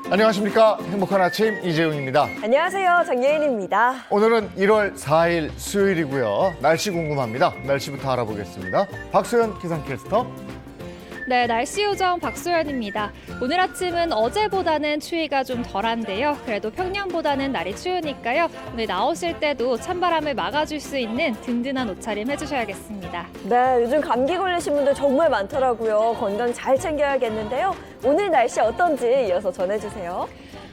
안녕하십니까. 행복한 아침 이재용입니다. 안녕하세요. 정예인입니다. 오늘은 1월 4일 수요일이고요. 날씨 궁금합니다. 날씨부터 알아보겠습니다. 박소연 기상캐스터. 네, 날씨 요정 박소연입니다. 오늘 아침은 어제보다는 추위가 좀 덜한데요. 그래도 평년보다는 날이 추우니까요. 오늘 나오실 때도 찬바람을 막아줄 수 있는 든든한 옷차림 해주셔야겠습니다. 네, 요즘 감기 걸리신 분들 정말 많더라고요. 건강 잘 챙겨야겠는데요. 오늘 날씨 어떤지 이어서 전해주세요.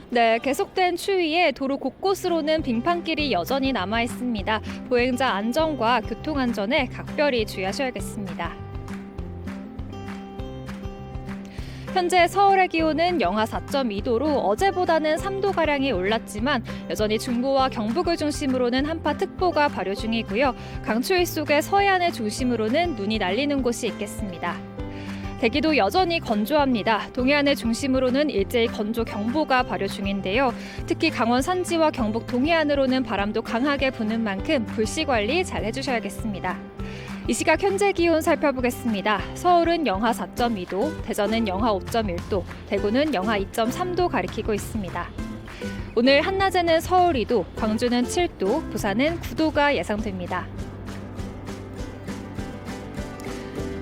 네, 계속된 추위에 도로 곳곳으로는 빙판길이 여전히 남아 있습니다. 보행자 안전과 교통 안전에 각별히 주의하셔야겠습니다. 현재 서울의 기온은 영하 4.2도로 어제보다는 3도가량이 올랐지만 여전히 중부와 경북을 중심으로는 한파특보가 발효 중이고요. 강추위 속에 서해안을 중심으로는 눈이 날리는 곳이 있겠습니다. 대기도 여전히 건조합니다. 동해안을 중심으로는 일제히 건조경보가 발효 중인데요. 특히 강원 산지와 경북 동해안으로는 바람도 강하게 부는 만큼 불씨 관리 잘 해주셔야겠습니다. 이 시각 현재 기온 살펴보겠습니다. 서울은 영하 4.2도, 대전은 영하 5.1도, 대구는 영하 2.3도 가리키고 있습니다. 오늘 한낮에는 서울 2도, 광주는 7도, 부산은 9도가 예상됩니다.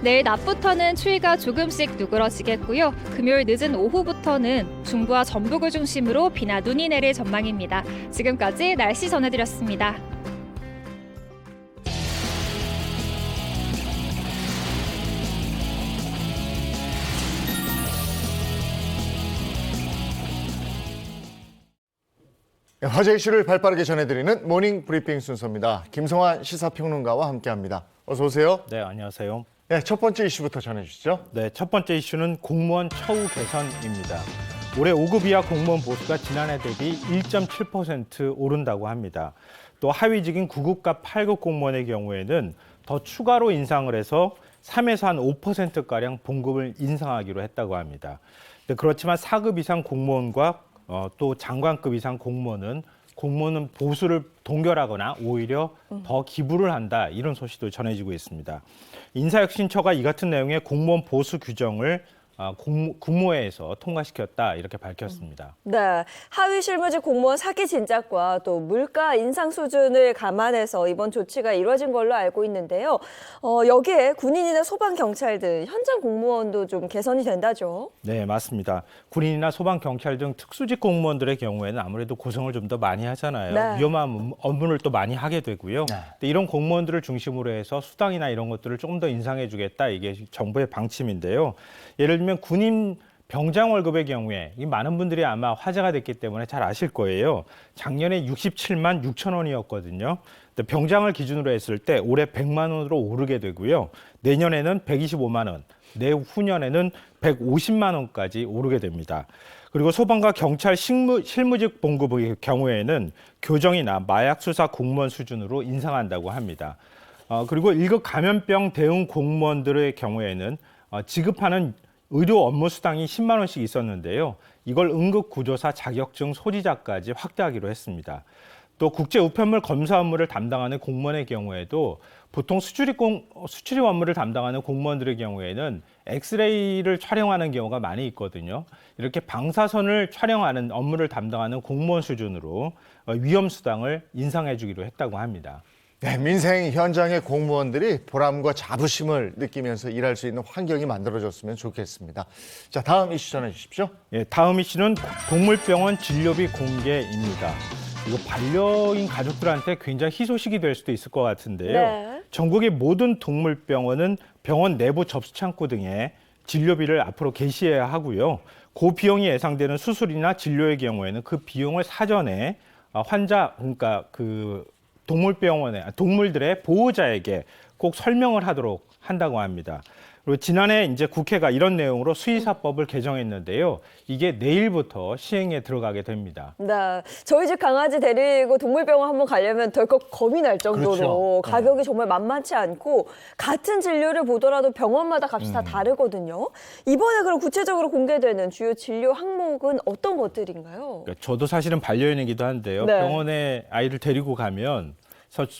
내일 낮부터는 추위가 조금씩 누그러지겠고요. 금요일 늦은 오후부터는 중부와 전북을 중심으로 비나 눈이 내릴 전망입니다. 지금까지 날씨 전해드렸습니다. 화제 이슈를 발빠르게 전해드리는 모닝 브리핑 순서입니다. 김성환 시사평론가와 함께합니다. 어서 오세요. 네, 안녕하세요. 네, 첫 번째 이슈부터 전해주시죠. 네, 첫 번째 이슈는 공무원 처우 개선입니다. 올해 5급 이하 공무원 보수가 지난해 대비 1.7% 오른다고 합니다. 또 하위직인 9급과 8급 공무원의 경우에는 더 추가로 인상을 해서 3에서 한 5%가량 봉급을 인상하기로 했다고 합니다. 그렇지만 4급 이상 공무원과 또 장관급 이상 공무원은 보수를 동결하거나 오히려 더 기부를 한다, 이런 소식도 전해지고 있습니다. 인사혁신처가 이 같은 내용의 공무원 보수 규정을 국무회에서 통과시켰다, 이렇게 밝혔습니다. 네, 하위 실무직 공무원 사기 진작과 또 물가 인상 수준을 감안해서 이번 조치가 이루어진 걸로 알고 있는데요. 여기에 군인이나 소방, 경찰 등 현장 공무원도 좀 개선이 된다죠? 네, 맞습니다. 군인이나 소방, 경찰 등 특수직 공무원들의 경우에는 아무래도 고생을 좀 더 많이 하잖아요. 네. 위험한 업무를 또 많이 하게 되고요. 근데 이런 공무원들을 중심으로 해서 수당이나 이런 것들을 조금 더 인상해 주겠다, 이게 정부의 방침인데요. 예를 들면 군인 병장 월급의 경우에 이 많은 분들이 아마 화제가 됐기 때문에 잘 아실 거예요. 작년에 67만 6천 원이었거든요. 병장을 기준으로 했을 때 올해 100만 원으로 오르게 되고요. 내년에는 125만 원, 내후년에는 150만 원까지 오르게 됩니다. 그리고 소방과 경찰 실무직 봉급의 경우에는 교정이나 마약 수사 공무원 수준으로 인상한다고 합니다. 그리고 1급 감염병 대응 공무원들의 경우에는 지급하는 의료 업무 수당이 10만 원씩 있었는데요. 이걸 응급구조사 자격증 소지자까지 확대하기로 했습니다. 또 국제 우편물 검사 업무를 담당하는 공무원의 경우에도 보통 수출입 업무를 담당하는 공무원들의 경우에는 엑스레이를 촬영하는 경우가 많이 있거든요. 이렇게 방사선을 촬영하는 업무를 담당하는 공무원 수준으로 위험 수당을 인상해 주기로 했다고 합니다. 네, 민생 현장의 공무원들이 보람과 자부심을 느끼면서 일할 수 있는 환경이 만들어졌으면 좋겠습니다. 자, 다음 이슈 전해주십시오. 예, 다음 이슈는 동물병원 진료비 공개입니다. 이거 반려인 가족들한테 굉장히 희소식이 될 수도 있을 것 같은데요. 네. 전국의 모든 동물병원은 병원 내부 접수 창구 등에 진료비를 앞으로 게시해야 하고요. 고비용이 예상되는 수술이나 진료의 경우에는 그 비용을 사전에 그러니까 동물들의 보호자에게 꼭 설명을 하도록 한다고 합니다. 그리고 지난해 이제 국회가 이런 내용으로 수의사법을 개정했는데요. 이게 내일부터 시행에 들어가게 됩니다. 네, 저희 집 강아지 데리고 동물병원 한번 가려면 덜컥 겁이 날 정도로 그렇죠. 가격이 정말 만만치 않고 같은 진료를 보더라도 병원마다 값이 다 다르거든요. 이번에 그럼 구체적으로 공개되는 주요 진료 항목은 어떤 것들인가요? 그러니까 저도 사실은 반려인이기도 한데요. 네. 병원에 아이를 데리고 가면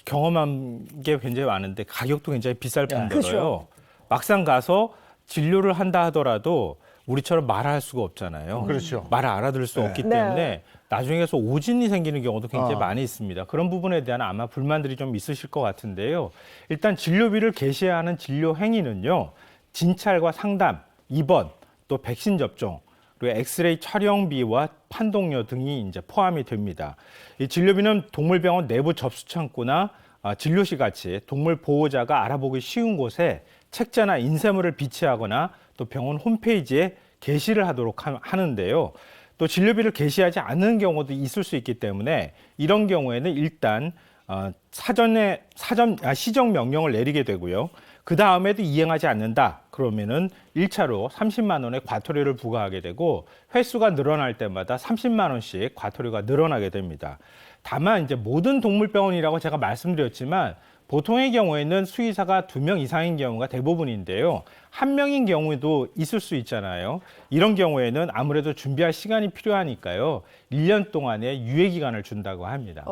경험한 게 굉장히 많은데 가격도 굉장히 비쌀 뿐더러요. 그렇죠. 막상 가서 진료를 한다 하더라도 우리처럼 말할 수가 없잖아요. 그렇죠. 말을 알아들을 수 네. 없기 네. 때문에 나중에 가서 오진이 생기는 경우도 굉장히 어. 많이 있습니다. 그런 부분에 대한 아마 불만들이 좀 있으실 것 같은데요. 일단 진료비를 개시해야 하는 진료 행위는요. 진찰과 상담, 입원, 또 백신 접종, 그리고 엑스레이 촬영비와 판독료 등이 이제 포함이 됩니다. 이 진료비는 동물병원 내부 접수 창구나 진료실 같이 동물 보호자가 알아보기 쉬운 곳에 책자나 인쇄물을 비치하거나 또 병원 홈페이지에 게시를 하도록 하는데요. 또 진료비를 게시하지 않는 경우도 있을 수 있기 때문에 이런 경우에는 일단 시정 명령을 내리게 되고요. 그 다음에도 이행하지 않는다. 그러면은 1차로 30만 원의 과태료를 부과하게 되고 횟수가 늘어날 때마다 30만 원씩 과태료가 늘어나게 됩니다. 다만 이제 모든 동물병원이라고 제가 말씀드렸지만 보통의 경우에는 수의사가 2명 이상인 경우가 대부분인데요. 1명인 경우도 있을 수 있잖아요. 이런 경우에는 아무래도 준비할 시간이 필요하니까요. 1년 동안의 유예 기간을 준다고 합니다.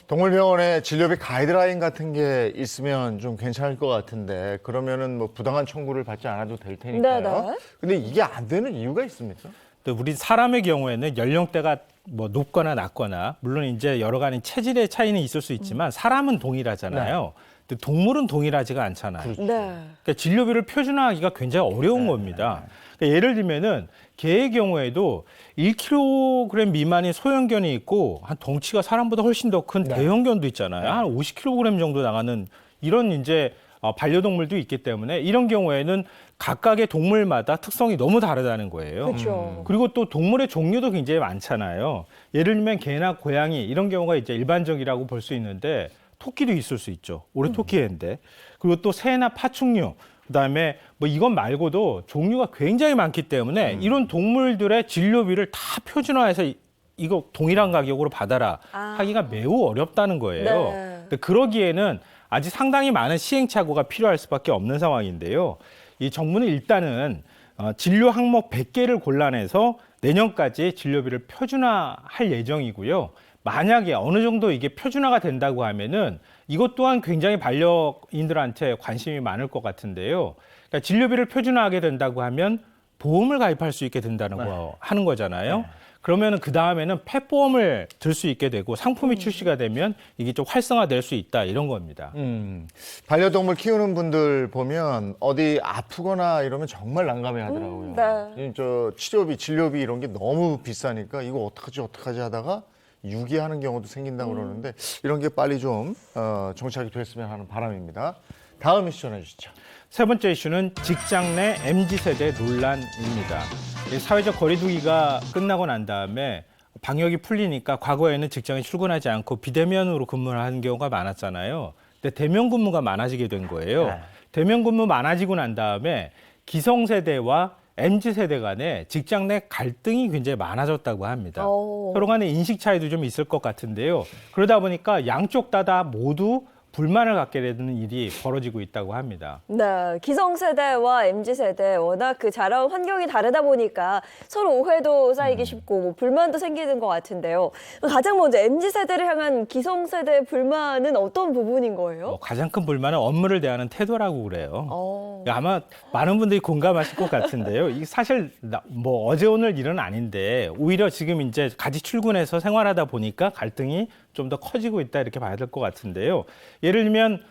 동물병원에 진료비 가이드라인 같은 게 있으면 좀 괜찮을 것 같은데 그러면은 뭐 부당한 청구를 받지 않아도 될 테니까요. 네네. 근데 이게 안 되는 이유가 있습니까? 또 우리 사람의 경우에는 연령대가 뭐 높거나 낮거나 물론 이제 여러 가지 체질의 차이는 있을 수 있지만 사람은 동일하잖아요. 근데 동물은 동일하지가 않잖아요. 네. 그러니까 진료비를 표준화하기가 굉장히 어려운 겁니다. 그러니까 예를 들면은 개의 경우에도 1kg 미만의 소형견이 있고 한 덩치가 사람보다 훨씬 더 큰 대형견도 있잖아요. 한 50kg 정도 나가는 이런 이제 반려동물도 있기 때문에 이런 경우에는 각각의 동물마다 특성이 너무 다르다는 거예요. 그렇죠. 그리고 또 동물의 종류도 굉장히 많잖아요. 예를 들면 개나 고양이 이런 경우가 이제 일반적이라고 볼 수 있는데 토끼도 있을 수 있죠. 올해 토끼인데. 그리고 또 새나 파충류, 그다음에 뭐 이것 말고도 종류가 굉장히 많기 때문에 이런 동물들의 진료비를 다 표준화해서 이거 동일한 가격으로 받아라 하기가 매우 어렵다는 거예요. 네. 근데 그러기에는 아직 상당히 많은 시행착오가 필요할 수밖에 없는 상황인데요. 이 정부는 일단은 진료 항목 100개를 골라내서 내년까지 진료비를 표준화할 예정이고요. 만약에 어느 정도 이게 표준화가 된다고 하면은 이것 또한 굉장히 반려인들한테 관심이 많을 것 같은데요. 그러니까 진료비를 표준화하게 된다고 하면 보험을 가입할 수 있게 된다는 거 하는 거잖아요. 그러면은 그 다음에는 펫보험을 들 수 있게 되고 상품이 출시가 되면 이게 좀 활성화될 수 있다 이런 겁니다. 반려동물 키우는 분들 보면 어디 아프거나 이러면 정말 난감해 하더라고요. 네. 저 치료비, 진료비 이런 게 너무 비싸니까 이거 어떡하지 하다가 유기하는 경우도 생긴다고 그러는데 이런 게 빨리 좀 정착이 됐으면 하는 바람입니다. 다음 이슈 전해주시죠. 세 번째 이슈는 직장 내 MZ세대 논란입니다. 이 사회적 거리두기가 끝나고 난 다음에 방역이 풀리니까 과거에는 직장에 출근하지 않고 비대면으로 근무를 하는 경우가 많았잖아요. 근데 대면 근무가 많아지게 된 거예요. 네. 대면 근무 많아지고 난 다음에 기성세대와 MZ세대 간에 직장 내 갈등이 굉장히 많아졌다고 합니다. 서로 간의 인식 차이도 좀 있을 것 같은데요. 그러다 보니까 양쪽 다 모두 불만을 갖게 되는 일이 벌어지고 있다고 합니다. 네, 기성세대와 MZ세대 워낙 그 자라온 환경이 다르다 보니까 서로 오해도 쌓이기 쉽고 뭐 불만도 생기는 것 같은데요. 가장 먼저 MZ세대를 향한 기성세대의 불만은 어떤 부분인 거예요? 가장 큰 불만은 업무를 대하는 태도라고 그래요. 어. 아마 많은 분들이 공감하실 것 같은데요. 이게 사실 뭐 어제 오늘 일은 아닌데 오히려 지금 이제 같이 출근해서 생활하다 보니까 갈등이 좀 더 커지고 있다 이렇게 봐야 될 것 같은데요. 예를 들면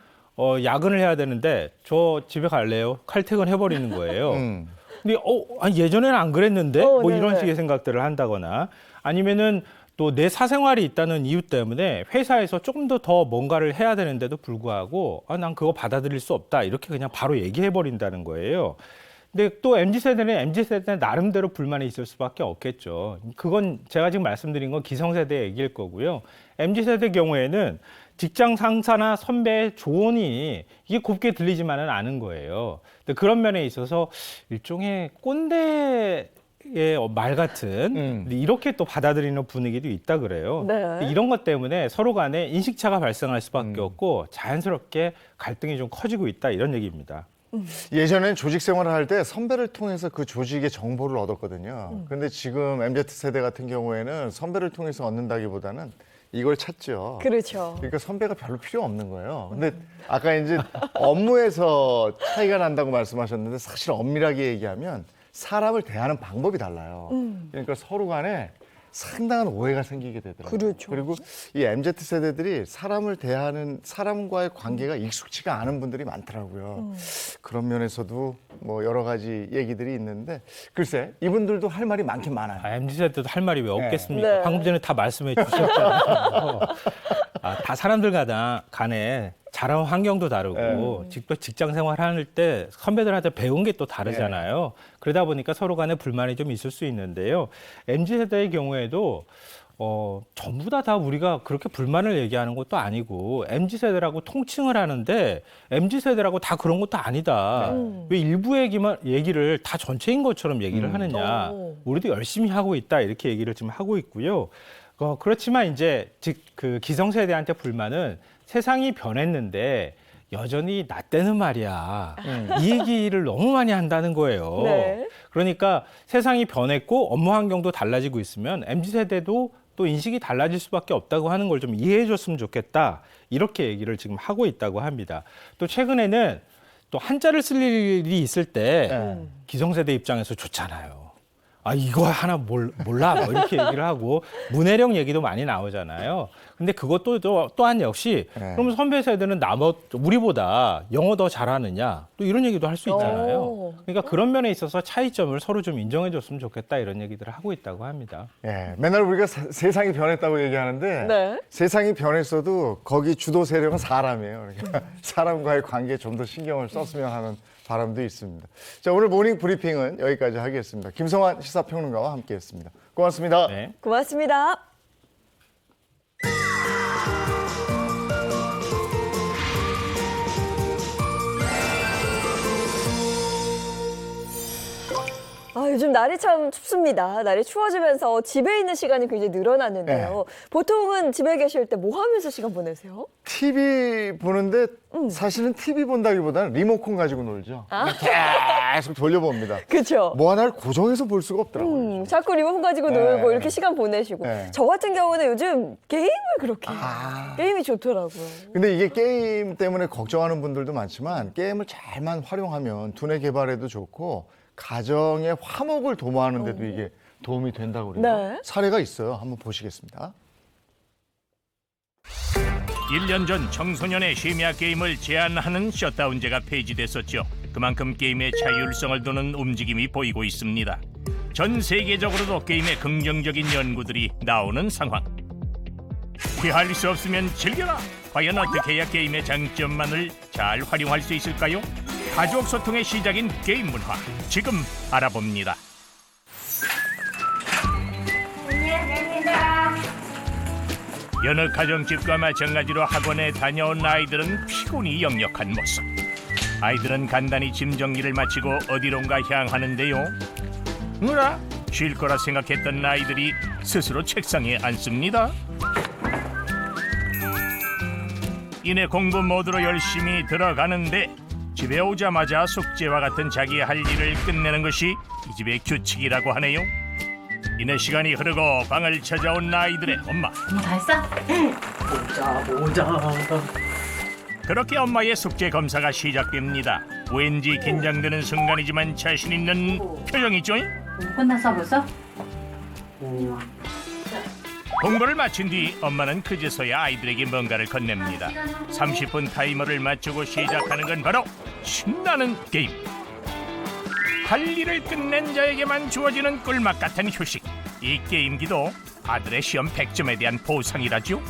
야근을 해야 되는데 저 집에 갈래요? 칼퇴근 해버리는 거예요. 근데 아니 예전에는 안 그랬는데 뭐 네네. 이런 식의 생각들을 한다거나 아니면은 또 내 사생활이 있다는 이유 때문에 회사에서 조금 더 뭔가를 해야 되는데도 불구하고 난 그거 받아들일 수 없다 이렇게 그냥 바로 얘기해 버린다는 거예요. 근데 또 MZ세대는 MZ세대 나름대로 불만이 있을 수밖에 없겠죠. 그건 제가 지금 말씀드린 건 기성세대 얘기일 거고요. MZ세대 경우에는 직장 상사나 선배의 조언이 이게 곱게 들리지만은 않은 거예요. 근데 그런 면에 있어서 일종의 꼰대의 말 같은 이렇게 또 받아들이는 분위기도 있다 그래요. 네. 이런 것 때문에 서로 간에 인식차가 발생할 수밖에 없고 자연스럽게 갈등이 좀 커지고 있다 이런 얘기입니다. 예전엔 조직 생활을 할 때 선배를 통해서 그 조직의 정보를 얻었거든요. 근데 지금 MZ세대 같은 경우에는 선배를 통해서 얻는다기보다는 이걸 찾죠. 그렇죠. 그러니까 선배가 별로 필요 없는 거예요. 근데 아까 이제 업무에서 차이가 난다고 말씀하셨는데 사실 엄밀하게 얘기하면 사람을 대하는 방법이 달라요. 그러니까 서로 간에 상당한 오해가 생기게 되더라고요. 그렇죠. 그리고 이 MZ 세대들이 사람을 대하는 사람과의 관계가 익숙치가 않은 분들이 많더라고요. 그런 면에서도 뭐 여러 가지 얘기들이 있는데 글쎄 이분들도 할 말이 많긴 많아요. MZ세대도 할 말이 왜 없겠습니까? 네. 방금 전에 다 말씀해 주셨잖아요. 다 사람들 간에 자라온 환경도 다르고 직장 생활할 때 선배들한테 배운 게 또 다르잖아요. 그러다 보니까 서로 간에 불만이 좀 있을 수 있는데요. MZ세대의 경우에도 전부 다 우리가 그렇게 불만을 얘기하는 것도 아니고 MZ세대라고 통칭을 하는데 MZ세대라고 다 그런 것도 아니다. 왜 일부 얘기를 다 전체인 것처럼 얘기를 하느냐. 우리도 열심히 하고 있다 이렇게 얘기를 지금 하고 있고요. 그렇지만 이제 그 기성세대한테 불만은 세상이 변했는데 여전히 나 때는 말이야. 이 얘기를 너무 많이 한다는 거예요. 네. 그러니까 세상이 변했고 업무 환경도 달라지고 있으면 MZ세대도 또 인식이 달라질 수밖에 없다고 하는 걸 좀 이해해 줬으면 좋겠다. 이렇게 얘기를 지금 하고 있다고 합니다. 또 최근에는 또 한자를 쓸 일이 있을 때 기성세대 입장에서 좋잖아요. 이거 하나 몰라 뭐 이렇게 얘기를 하고 문해력 얘기도 많이 나오잖아요. 근데 그것도 또한 역시 그럼 선배 세대는 우리보다 영어 더 잘하느냐 또 이런 얘기도 할 수 있잖아요. 그러니까 그런 면에 있어서 차이점을 서로 좀 인정해 줬으면 좋겠다 이런 얘기들을 하고 있다고 합니다. 예, 맨날 우리가 세상이 변했다고 얘기하는데 네. 세상이 변했어도 거기 주도 세력은 사람이에요. 그러니까 사람과의 관계에 좀 더 신경을 썼으면 하는 바람도 있습니다. 자, 오늘 모닝 브리핑은 여기까지 하겠습니다. 김성환 시사평론가와 함께했습니다. 고맙습니다. 네. 고맙습니다. 요즘 날이 참 춥습니다. 날이 추워지면서 집에 있는 시간이 굉장히 늘어났는데요. 보통은 집에 계실 때 뭐 하면서 시간 보내세요? TV 보는데 사실은 TV 본다기보다는 리모컨 가지고 놀죠. 계속 돌려봅니다. 그렇죠. 뭐 하나를 고정해서 볼 수가 없더라고요. 자꾸 리모컨 가지고 네. 놀고 이렇게 시간 보내시고. 네. 저 같은 경우는 요즘 게임을 그렇게 해요. 게임이 좋더라고요. 근데 이게 게임 때문에 걱정하는 분들도 많지만 게임을 잘만 활용하면 두뇌 개발에도 좋고 가정의 화목을 도모하는 데도 이게 도움이 된다고 그래요. 네. 사례가 있어요. 한번 보시겠습니다. 1년 전 청소년의 심야 게임을 제한하는 셧다운제가 폐지됐었죠. 그만큼 게임의 자율성을 두는 움직임이 보이고 있습니다. 전 세계적으로도 게임의 긍정적인 연구들이 나오는 상황. 피할 수 없으면 즐겨라. 과연 어떻게 해야 게임의 장점만을 잘 활용할 수 있을까요? 가족 소통의 시작인 게임 문화, 지금 알아봅니다. 여느 가정집과 마찬가지로 학원에 다녀온 아이들은 피곤이 역력한 모습. 아이들은 간단히 짐 정리를 마치고 어디론가 향하는데요. 뭐라? 쉴 거라 생각했던 아이들이 스스로 책상에 앉습니다. 이내 공부 모드로 열심히 들어가는데 집에 오자마자 숙제와 같은 자기 할 일을 끝내는 것이 이 집의 규칙이라고 하네요. 이내 시간이 흐르고 방을 찾아온 아이들의 엄마. 다 했어? 보자. 그렇게 엄마의 숙제 검사가 시작됩니다. 왠지 긴장되는 순간이지만 자신 있는 표정이죠. 끝났어 벌써? 공부를 마친 뒤 엄마는 그제서야 아이들에게 뭔가를 건넵니다. 30분 타이머를 맞추고 시작하는 건 바로 신나는 게임. 할 일을 끝낸 자에게만 주어지는 꿀맛 같은 휴식. 이 게임기도 아들의 시험 100점에 대한 보상이라죠.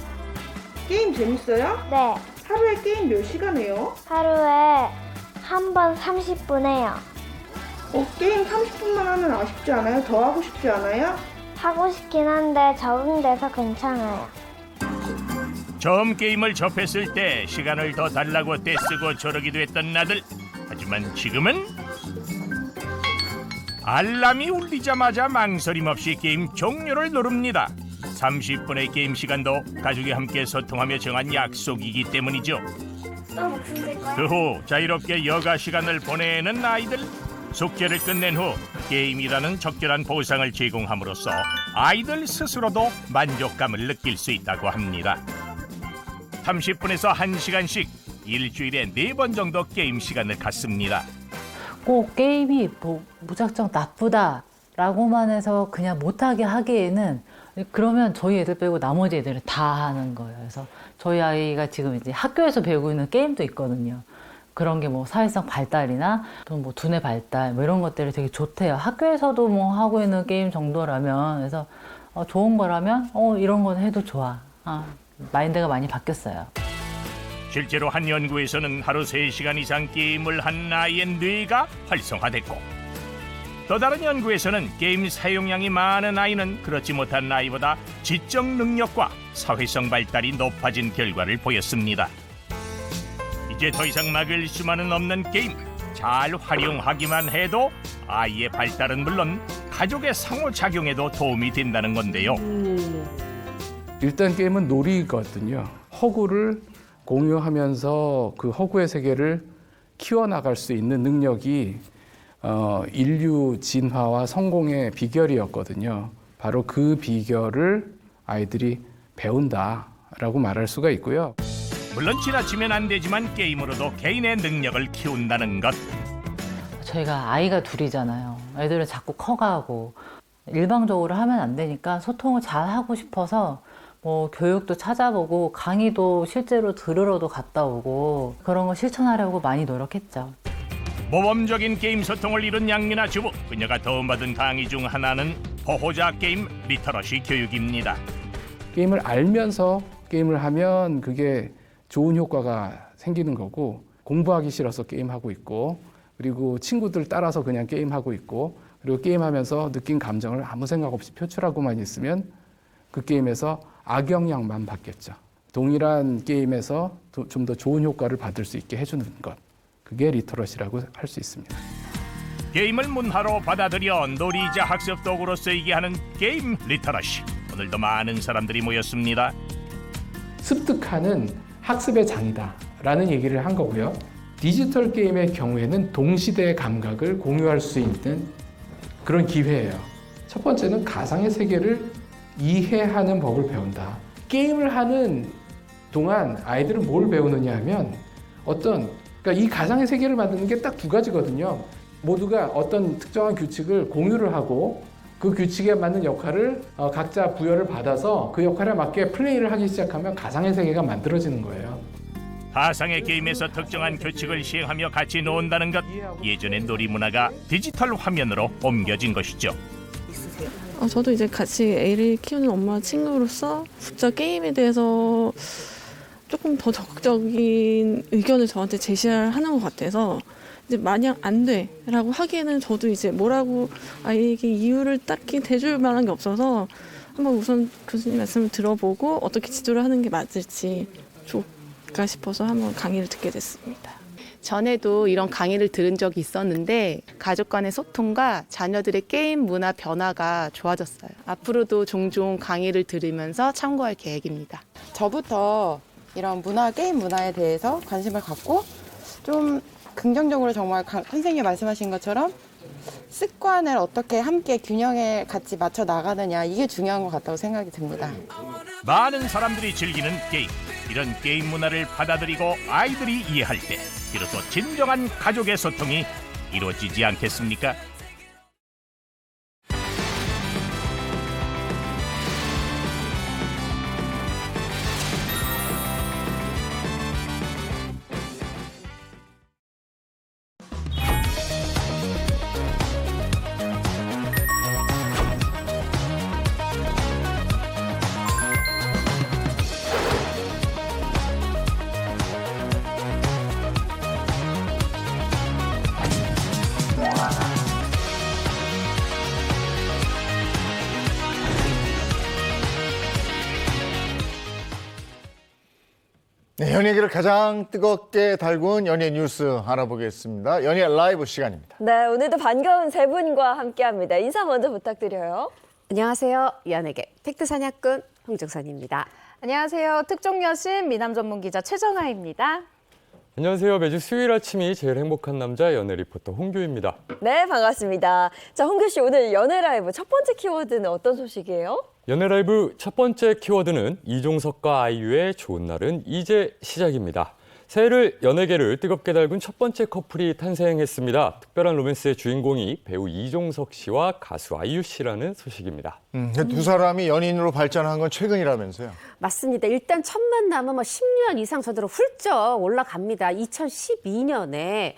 게임 재밌어요? 네, 하루에 게임 몇 시간 해요? 하루에 한 번 30분 해요. 게임 30분만 하면 아쉽지 않아요? 더 하고 싶지 않아요? 하고 싶긴 한데 적응돼서 괜찮아요. 처음 게임을 접했을 때 시간을 더 달라고 떼쓰고 저러기도 했던 아들. 하지만 지금은 알람이 울리자마자 망설임 없이 게임 종료를 누릅니다. 30분의 게임 시간도 가족이 함께 소통하며 정한 약속이기 때문이죠. 그 후 자유롭게 여가 시간을 보내는 아이들. 숙제를 끝낸 후 게임이라는 적절한 보상을 제공함으로써 아이들 스스로도 만족감을 느낄 수 있다고 합니다. 30분에서 1시간씩 일주일에 4번 정도 게임 시간을 갖습니다. 꼭 게임이 뭐 무작정 나쁘다라고만 해서 그냥 못하게 하기에는 그러면 저희 애들 빼고 나머지 애들은 다 하는 거예요. 그래서 저희 아이가 지금 이제 학교에서 배우고 있는 게임도 있거든요. 그런 게 뭐 사회성 발달이나 또 뭐 두뇌 발달 뭐 이런 것들이 되게 좋대요. 학교에서도 뭐 하고 있는 게임 정도라면 그래서 좋은 거라면 이런 건 해도 좋아. 마인드가 많이 바뀌었어요. 실제로 한 연구에서는 하루 3시간 이상 게임을 한 아이의 뇌가 활성화됐고, 또 다른 연구에서는 게임 사용량이 많은 아이는 그렇지 못한 아이보다 지적 능력과 사회성 발달이 높아진 결과를 보였습니다. 이제 더 이상 막을 수만은 없는 게임, 잘 활용하기만 해도 아이의 발달은 물론 가족의 상호작용에도 도움이 된다는 건데요. 일단 게임은 놀이거든요. 허구를 공유하면서 그 허구의 세계를 키워나갈 수 있는 능력이 인류 진화와 성공의 비결이었거든요. 바로 그 비결을 아이들이 배운다라고 말할 수가 있고요. 물론 지나치면 안 되지만 게임으로도 개인의 능력을 키운다는 것. 저희가 아이가 둘이잖아요. 애들은 자꾸 커가고 일방적으로 하면 안 되니까 소통을 잘 하고 싶어서 뭐 교육도 찾아보고 강의도 실제로 들으러도 갔다 오고 그런 거 실천하려고 많이 노력했죠. 모범적인 게임 소통을 이룬 양민아 주부. 그녀가 도움받은 강의 중 하나는 보호자 게임 리터러시 교육입니다. 게임을 알면서 게임을 하면 그게 좋은 효과가 생기는 거고, 공부하기 싫어서 게임하고 있고, 그리고 친구들 따라서 그냥 게임하고 있고, 그리고 게임하면서 느낀 감정을 아무 생각 없이 표출하고만 있으면 그 게임에서 악영향만 받겠죠. 동일한 게임에서 좀 더 좋은 효과를 받을 수 있게 해주는 것, 그게 리터러시라고 할 수 있습니다. 게임을 문화로 받아들여 놀이이자 학습 도구로 쓰이게 하는 게임 리터러시. 오늘도 많은 사람들이 모였습니다. 습득하는 학습의 장이다라는 얘기를 한 거고요. 디지털 게임의 경우에는 동시대의 감각을 공유할 수 있는 그런 기회예요. 첫 번째는 가상의 세계를 이해하는 법을 배운다. 게임을 하는 동안 아이들은 뭘 배우느냐 하면 그러니까 이 가상의 세계를 만드는 게 딱 2가지거든요. 모두가 어떤 특정한 규칙을 공유를 하고 그 규칙에 맞는 역할을 각자 부여를 받아서 그 역할에 맞게 플레이를 하기 시작하면 가상의 세계가 만들어지는 거예요. 가상의 게임에서 특정한 규칙을 시행하며 같이 논다는 것. 예전의 놀이 문화가 디지털 화면으로 옮겨진 것이죠. 저도 이제 같이 애를 키우는 엄마 친구로서 숫자 게임에 대해서 조금 더 적극적인 의견을 저한테 제시하는 것 같아서 이제 만약 안 돼라고 하기에는 저도 이제 뭐라고 아이에게 이유를 딱히 대줄 만한 게 없어서 한번 우선 교수님 말씀을 들어보고 어떻게 지도를 하는 게 맞을지 좋을까 싶어서 한번 강의를 듣게 됐습니다. 전에도 이런 강의를 들은 적이 있었는데 가족 간의 소통과 자녀들의 게임 문화 변화가 좋아졌어요. 앞으로도 종종 강의를 들으면서 참고할 계획입니다. 저부터 이런 게임 문화에 대해서 관심을 갖고 좀 긍정적으로 정말 선생님이 말씀하신 것처럼 습관을 어떻게 함께 균형에 같이 맞춰 나가느냐, 이게 중요한 것 같다고 생각이 듭니다. 많은 사람들이 즐기는 게임. 이런 게임 문화를 받아들이고 아이들이 이해할 때 비로소 진정한 가족의 소통이 이루어지지 않겠습니까? 네, 연예계를 가장 뜨겁게 달군 연예 뉴스 알아보겠습니다. 연예 라이브 시간입니다. 네, 오늘도 반가운 세 분과 함께합니다. 인사 먼저 부탁드려요. 안녕하세요. 연예계 팩트 사냥꾼 홍정선입니다. 안녕하세요. 특종 여신 미남 전문 기자 최정아입니다. 안녕하세요. 매주 수요일 아침이 제일 행복한 남자 연예 리포터 홍규입니다. 네, 반갑습니다. 자, 홍규 씨, 오늘 연예 라이브 첫 번째 키워드는 어떤 소식이에요? 연예 라이브 첫 번째 키워드는 이종석과 아이유의 좋은 날은 이제 시작입니다. 새해를 연예계를 뜨겁게 달군 첫 번째 커플이 탄생했습니다. 특별한 로맨스의 주인공이 배우 이종석 씨와 가수 아이유 씨라는 소식입니다. 두 사람이 연인으로 발전한 건 최근이라면서요? 맞습니다. 일단 첫 만남은 10년 이상 전으로 훌쩍 올라갑니다. 2012년에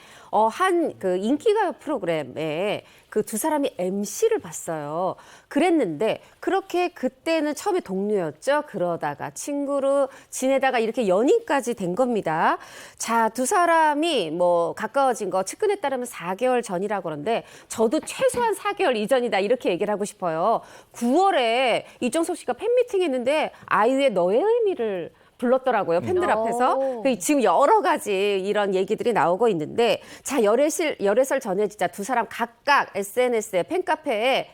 한 그 인기가요 프로그램에 그 두 사람이 MC를 봤어요. 그랬는데 그렇게 그때는 처음에 동료였죠. 그러다가 친구로 지내다가 이렇게 연인까지 된 겁니다. 자, 두 사람이 가까워진 거 측근에 따르면 4개월 전이라고 그러는데 저도 최소한 4개월 이전이다 이렇게 얘기를 하고 싶어요. 9월에 이종석 씨가 팬미팅 했는데 아이유의 너의 의미를 불렀더라고요. 팬들 앞에서. 지금 여러 가지 이런 얘기들이 나오고 있는데 자, 열애설 전에 진짜 두 사람 각각 SNS에 팬카페에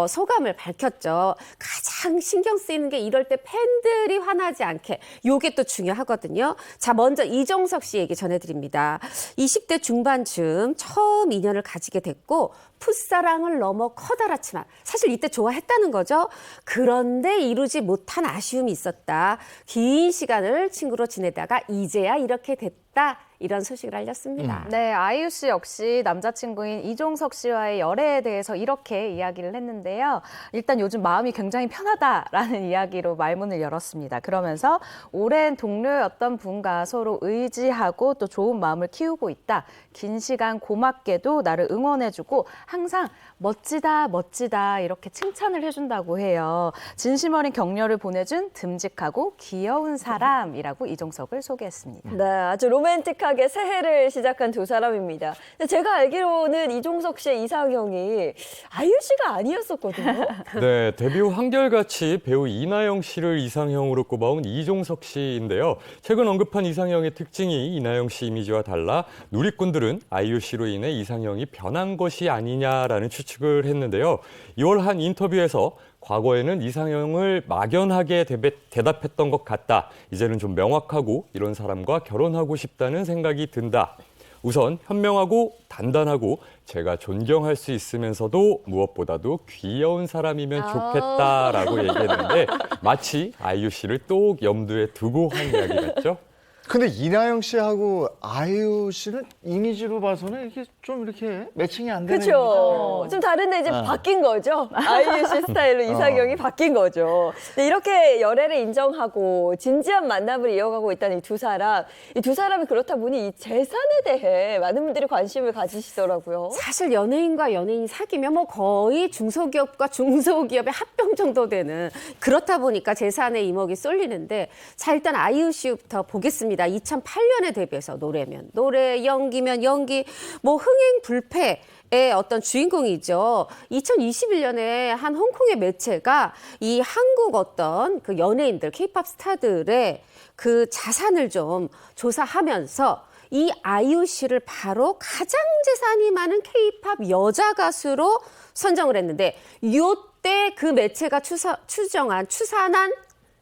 소감을 밝혔죠. 가장 신경 쓰이는 게 이럴 때 팬들이 화나지 않게 요게 또 중요하거든요. 자, 먼저 이종석 씨 얘기 전해드립니다. 20대 중반쯤 처음 인연을 가지게 됐고 풋사랑을 넘어 커다랗지만 사실 이때 좋아했다는 거죠. 그런데 이루지 못한 아쉬움이 있었다. 긴 시간을 친구로 지내다가 이제야 이렇게 됐다. 이런 소식을 알렸습니다. 네, 아이유 씨 역시 남자친구인 이종석 씨와의 열애에 대해서 이렇게 이야기를 했는데요. 일단 요즘 마음이 굉장히 편하다라는 이야기로 말문을 열었습니다. 그러면서 오랜 동료였던 분과 서로 의지하고 또 좋은 마음을 키우고 있다. 긴 시간 고맙게도 나를 응원해주고 항상 멋지다, 멋지다 이렇게 칭찬을 해준다고 해요. 진심 어린 격려를 보내준 듬직하고 귀여운 사람이라고 이종석을 소개했습니다. 네, 아주 로맨틱하게 새해를 시작한 두 사람입니다. 근데 제가 알기로는 이종석 씨의 이상형이 아이유 씨가 아니었었거든요. 네, 데뷔 후 한결같이 배우 이나영 씨를 이상형으로 꼽아온 이종석 씨인데요. 최근 언급한 이상형의 특징이 이나영 씨 이미지와 달라 누리꾼들은 아이유 씨로 인해 이상형이 변한 것이 아니냐라는 추측을 했는데요. 2월 한 인터뷰에서 과거에는 이상형을 막연하게 대답했던 것 같다. 이제는 좀 명확하고 이런 사람과 결혼하고 싶다는 생각이 든다. 우선 현명하고 단단하고 제가 존경할 수 있으면서도 무엇보다도 귀여운 사람이면 좋겠다라고 얘기했는데 마치 아이유 씨를 또 염두에 두고 한 이야기 같죠? 근데 이나영 씨하고 아이유 씨는 이미지로 봐서는 이렇게 매칭이 안 되는 그렇죠. 좀 다른데 이제 바뀐 거죠. 아이유 씨 스타일로 이상형이 바뀐 거죠. 근데 이렇게 열애를 인정하고 진지한 만남을 이어가고 있다는 이 두 사람이 그렇다 보니 이 재산에 대해 많은 분들이 관심을 가지시더라고요. 사실 연예인과 연예인이 사귀면 거의 중소기업과 중소기업의 합병 정도 되는 그렇다 보니까 재산에 이목이 쏠리는데 자, 일단 아이유 씨부터 보겠습니다. 2008년에 데뷔해서 노래면 노래, 연기면 연기, 흥행불패의 어떤 주인공이죠. 2021년에 한 홍콩의 매체가 이 한국 어떤 그 연예인들, K-팝 스타들의 그 자산을 좀 조사하면서 이 아이유 씨를 바로 가장 재산이 많은 K-팝 여자 가수로 선정을 했는데 이때 그 매체가 추산한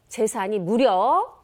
재산이 무려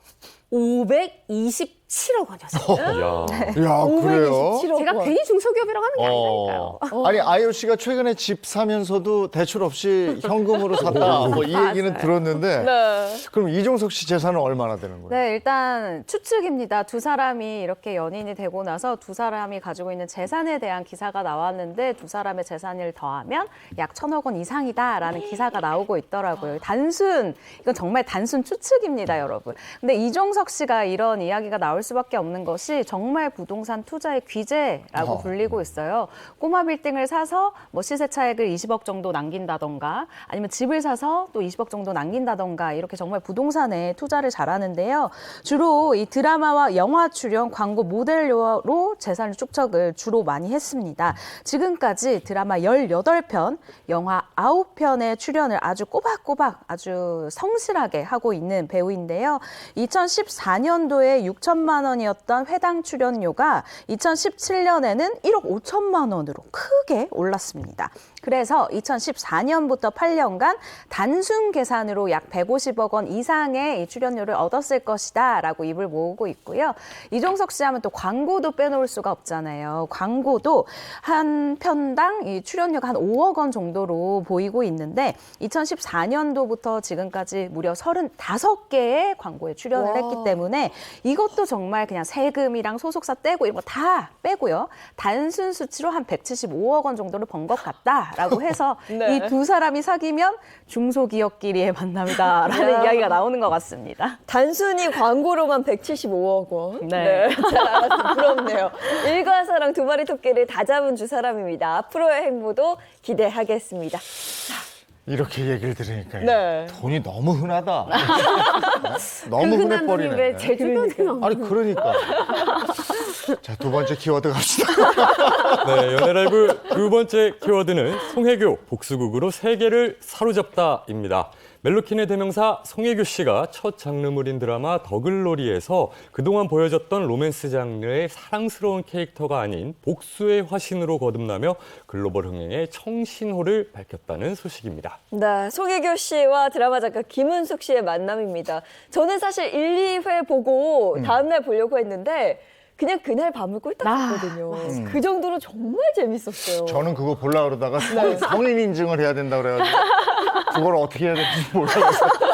527억 원이었어요. 야, 그래요? 제가 괜히 중소기업이라고 하는 게 아니라니까요. 아니, 아이유 씨가 최근에 집 사면서도 대출 없이 현금으로 샀다. 이 얘기는 들었는데. 네. 그럼 이종석 씨 재산은 얼마나 되는 거예요? 네, 일단 추측입니다. 두 사람이 이렇게 연인이 되고 나서 두 사람이 가지고 있는 재산에 대한 기사가 나왔는데 두 사람의 재산을 더하면 약 1,000억 원 이상이다라는 기사가 나오고 있더라고요. 이건 정말 단순 추측입니다, 여러분. 근데 이종석 씨가 이런 이야기가 나올 수밖에 없는 것이 정말 부동산 투자의 귀재라고 불리고 있어요. 꼬마 빌딩을 사서 시세 차익을 20억 정도 남긴다던가 아니면 집을 사서 또 20억 정도 남긴다던가 이렇게 정말 부동산에 투자를 잘하는데요. 주로 이 드라마와 영화 출연, 광고 모델로 재산 축적을 주로 많이 했습니다. 지금까지 드라마 18편, 영화 9편의 출연을 아주 꼬박꼬박 아주 성실하게 하고 있는 배우인데요. 2014년도에 6천만 원이었던 회당 출연료가 2017년에는 1억 5천만 원으로 크게 올랐습니다. 그래서 2014년부터 8년간 단순 계산으로 약 150억 원 이상의 이 출연료를 얻었을 것이다 라고 입을 모으고 있고요. 이종석 씨 하면 또 광고도 빼놓을 수가 없잖아요. 광고도 한 편당 이 출연료가 한 5억 원 정도로 보이고 있는데 2014년도부터 지금까지 무려 35개의 광고에 출연을 했기 때문에 이것도 정말 그냥 세금이랑 소속사 떼고 이런 거 다 빼고요. 단순 수치로 한 175억 원 정도를 번 것 같다라고 해서 네. 이 두 사람이 사귀면 중소기업끼리의 만남이다라는 이야기가 나오는 것 같습니다. 단순히 광고로만 175억 원. 네. 잘 알았어요. 부럽네요. 일과사랑 두 마리 토끼를 다 잡은 두 사람입니다. 앞으로의 행보도 기대하겠습니다. 이렇게 얘기를 들으니까 네. 돈이 너무 흔하다. 너무 그 흔한 돈이 흔해버리네. 왜 제 주변에 없는 아니 그러니까. 자, 두 번째 키워드 갑시다. 네, 연예라이브 두 번째 키워드는 송혜교 복수극으로 세계를 사로잡다입니다. 멜로킨의 대명사 송혜교 씨가 첫 장르물인 드라마 더글로리에서 그동안 보여줬던 로맨스 장르의 사랑스러운 캐릭터가 아닌 복수의 화신으로 거듭나며 글로벌 흥행의 청신호를 밝혔다는 소식입니다. 네, 송혜교 씨와 드라마 작가 김은숙 씨의 만남입니다. 저는 사실 1, 2회 보고 다음날 보려고 했는데 그냥 그날 밤을 꿀딱 잤거든요. 그 정도로 정말 재밌었어요. 저는 그거 보려고 그러다가 성인 인증을 해야 된다 그래가지고 그걸 어떻게 해야 될지 몰라서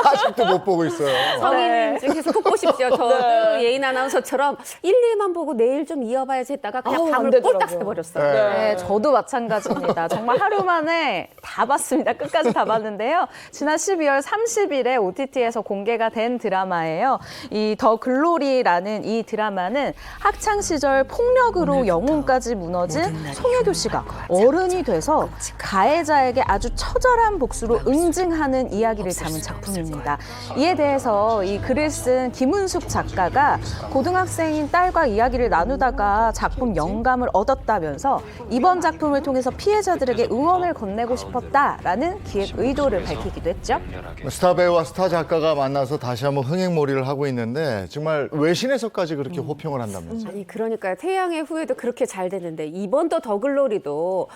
아직도 못 보고 있어요. 성인 인증해서 꼭 보십시오. 저도 예인 아나운서처럼 1, 2만 보고 내일 좀 이어봐야지 했다가 그냥 밤을 꼴딱 새버렸어요. 네, 저도 마찬가지입니다. 정말 하루 만에 다 봤습니다. 끝까지 다 봤는데요. 지난 12월 30일에 OTT에서 공개가 된 드라마예요. 이 더 글로리라는 이 드라마는 학창 시절 폭력으로 영혼까지 무너진 송혜교 씨가 어른이 돼서 가해자에게 아주 처절한 복수로 응징하는 이야기를 담은 작품입니다. 이에 대해서 이 글을 쓴 김은숙 작가가 고등학생인 딸과 이야기를 나누다가 작품 영감을 얻었다면서 이번 작품을 통해서 피해자들에게 응원을 건네고 싶었다라는 기획 의도를 밝히기도 했죠. 스타 배우와 스타 작가가 만나서 다시 한번 흥행몰이를 하고 있는데 정말 외신에서까지 그렇게 호평을 한다면서요? 아니 그러니까요. 태양의 후예도 그렇게 잘 됐는데 이번 또 더글로리도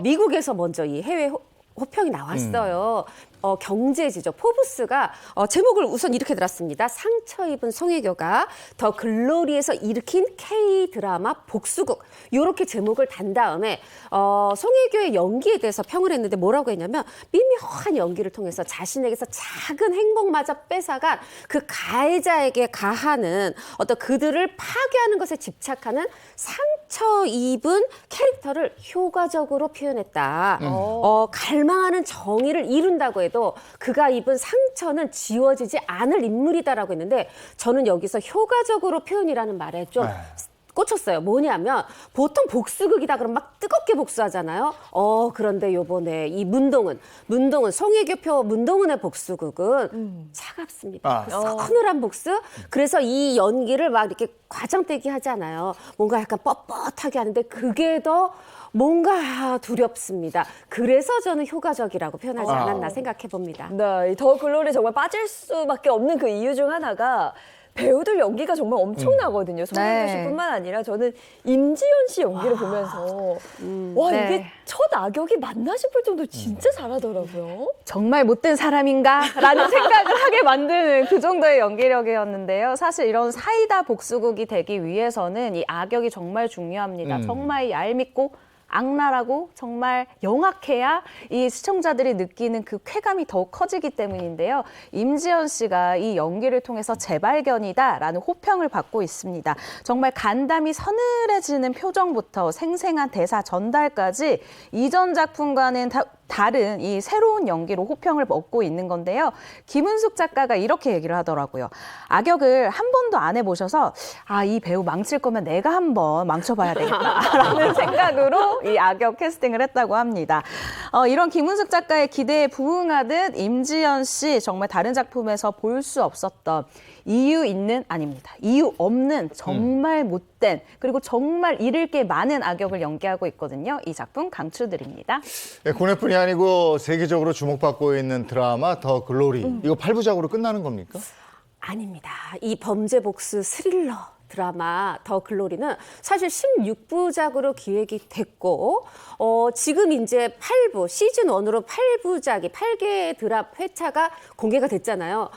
미국에서 먼저 이 해외 호평이 나왔어요. 경제지죠. 포브스가 제목을 우선 이렇게 달았습니다. 상처 입은 송혜교가 더 글로리에서 일으킨 K-드라마 복수극. 이렇게 제목을 단 다음에 송혜교의 연기에 대해서 평을 했는데 뭐라고 했냐면 미묘한 연기를 통해서 자신에게서 작은 행복마저 뺏어간 그 가해자에게 가하는 어떤 그들을 파괴하는 것에 집착하는 상처 입은 캐릭터를 효과적으로 표현했다. 갈망하는 정의를 이룬다고 해도 그가 입은 상처는 지워지지 않을 인물이다라고 했는데 저는 여기서 효과적으로 표현이라는 말에 좀 꽂혔어요. 뭐냐면 보통 복수극이다 그러면 막 뜨겁게 복수하잖아요. 그런데 요번에 이 문동은 송혜교표 문동은의 복수극은 차갑습니다. 그 서늘한 복수. 그래서 이 연기를 막 이렇게 과장되게 하지 않아요. 뭔가 약간 뻣뻣하게 하는데 그게 더 뭔가 두렵습니다. 그래서 저는 효과적이라고 표현하지 않았나 생각해 봅니다. 네, 더 글로리 정말 빠질 수밖에 없는 그 이유 중 하나가 배우들 연기가 정말 엄청나거든요. 송혜교 씨뿐만 아니라 저는 임지연 씨 연기를 보면서 와 이게 첫 악역이 맞나 싶을 정도로 진짜 잘하더라고요. 정말 못된 사람인가라는 생각을 하게 만드는 그 정도의 연기력이었는데요. 사실 이런 사이다 복수극이 되기 위해서는 이 악역이 정말 중요합니다. 정말 얄밉고 악랄하고 정말 영악해야 이 시청자들이 느끼는 그 쾌감이 더욱 커지기 때문인데요. 임지연 씨가 이 연기를 통해서 재발견이다라는 호평을 받고 있습니다. 정말 간담이 서늘해지는 표정부터 생생한 대사 전달까지 이전 작품과는 다른 이 새로운 연기로 호평을 얻고 있는 건데요. 김은숙 작가가 이렇게 얘기를 하더라고요. 악역을 한 번도 안 해보셔서 이 배우 망칠 거면 내가 한번 망쳐봐야 되겠다라는 생각으로 이 악역 캐스팅을 했다고 합니다. 이런 김은숙 작가의 기대에 부응하듯 임지연 씨 정말 다른 작품에서 볼 수 없었던 이유 있는 아닙니다. 이유 없는 정말 못된 그리고 정말 잃을 게 많은 악역을 연기하고 있거든요. 이 작품 강추드립니다. 네, 국내뿐이 아니고 세계적으로 주목받고 있는 드라마 더 글로리. 이거 8부작으로 끝나는 겁니까? 아닙니다. 이 범죄 복수 스릴러 드라마 더 글로리는 사실 16부작으로 기획이 됐고 지금 이제 8부 시즌 1으로 8부작이 8개의 드랍 회차가 공개가 됐잖아요.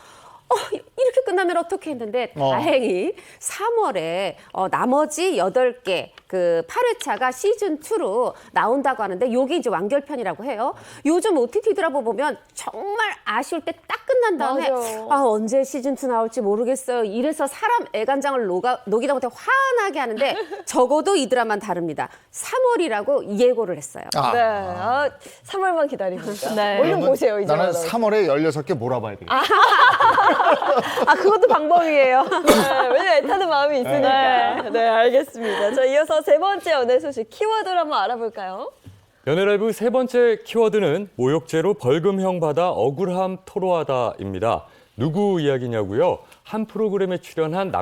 이렇게 끝나면 어떻게 했는데 다행히 3월에 나머지 8개 그 8회차가 시즌2로 나온다고 하는데 요게 이제 완결편이라고 해요. 요즘 OTT 드라마 보면 정말 아쉬울 때 딱 끝난 다음에 언제 시즌2 나올지 모르겠어요. 이래서 사람 애간장을 녹이다 못해 화나게 하는데 적어도 이 드라마는 다릅니다. 3월이라고 예고를 했어요. 네, 3월만 기다립니다. 네. 얼른 보세요. 이제 나는 3월에 16개 몰아봐야 되겠다. 그것도 방법이에요. 네, 왜냐면 애타는 마음이 있으니까. 네, 알겠습니다. 자, 이어서 세 번째 연애 소식 키워드를 한번 알아볼까요? 연애라이브 세 번째 키워드는 모욕죄로 벌금형 받아 억울함 토로하다입니다. 누구 이야기냐고요? 한 프로그램에 출연한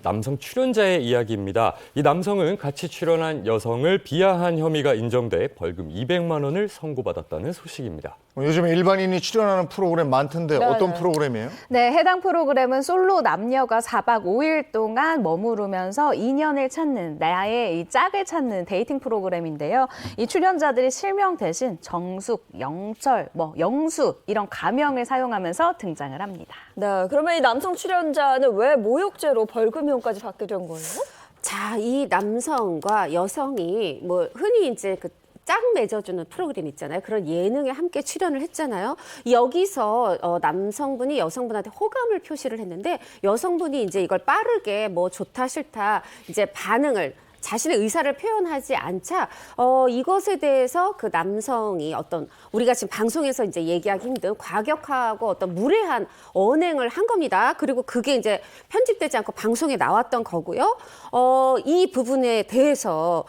남성 출연자의 이야기입니다. 이 남성은 같이 출연한 여성을 비하한 혐의가 인정돼 벌금 200만 원을 선고받았다는 소식입니다. 요즘 일반인이 출연하는 프로그램 많던데 어떤 프로그램이에요? 네, 해당 프로그램은 솔로 남녀가 4박 5일 동안 머무르면서 인연을 찾는, 나의 이 짝을 찾는 데이팅 프로그램인데요. 이 출연자들이 실명 대신 정숙, 영철, 영수 이런 가명을 사용하면서 등장을 합니다. 네, 그러면 이 남성 출연자는 왜 모욕죄로 벌금형까지 받게 된 거예요? 자, 이 남성과 여성이 흔히 이제 짝 맺어주는 프로그램 있잖아요. 그런 예능에 함께 출연을 했잖아요. 여기서 남성분이 여성분한테 호감을 표시를 했는데 여성분이 이제 이걸 빠르게 좋다 싫다 이제 반응을 자신의 의사를 표현하지 않자 이것에 대해서 그 남성이 우리가 지금 방송에서 이제 얘기하기 힘든 과격하고 무례한 언행을 한 겁니다. 그리고 그게 이제 편집되지 않고 방송에 나왔던 거고요. 이 부분에 대해서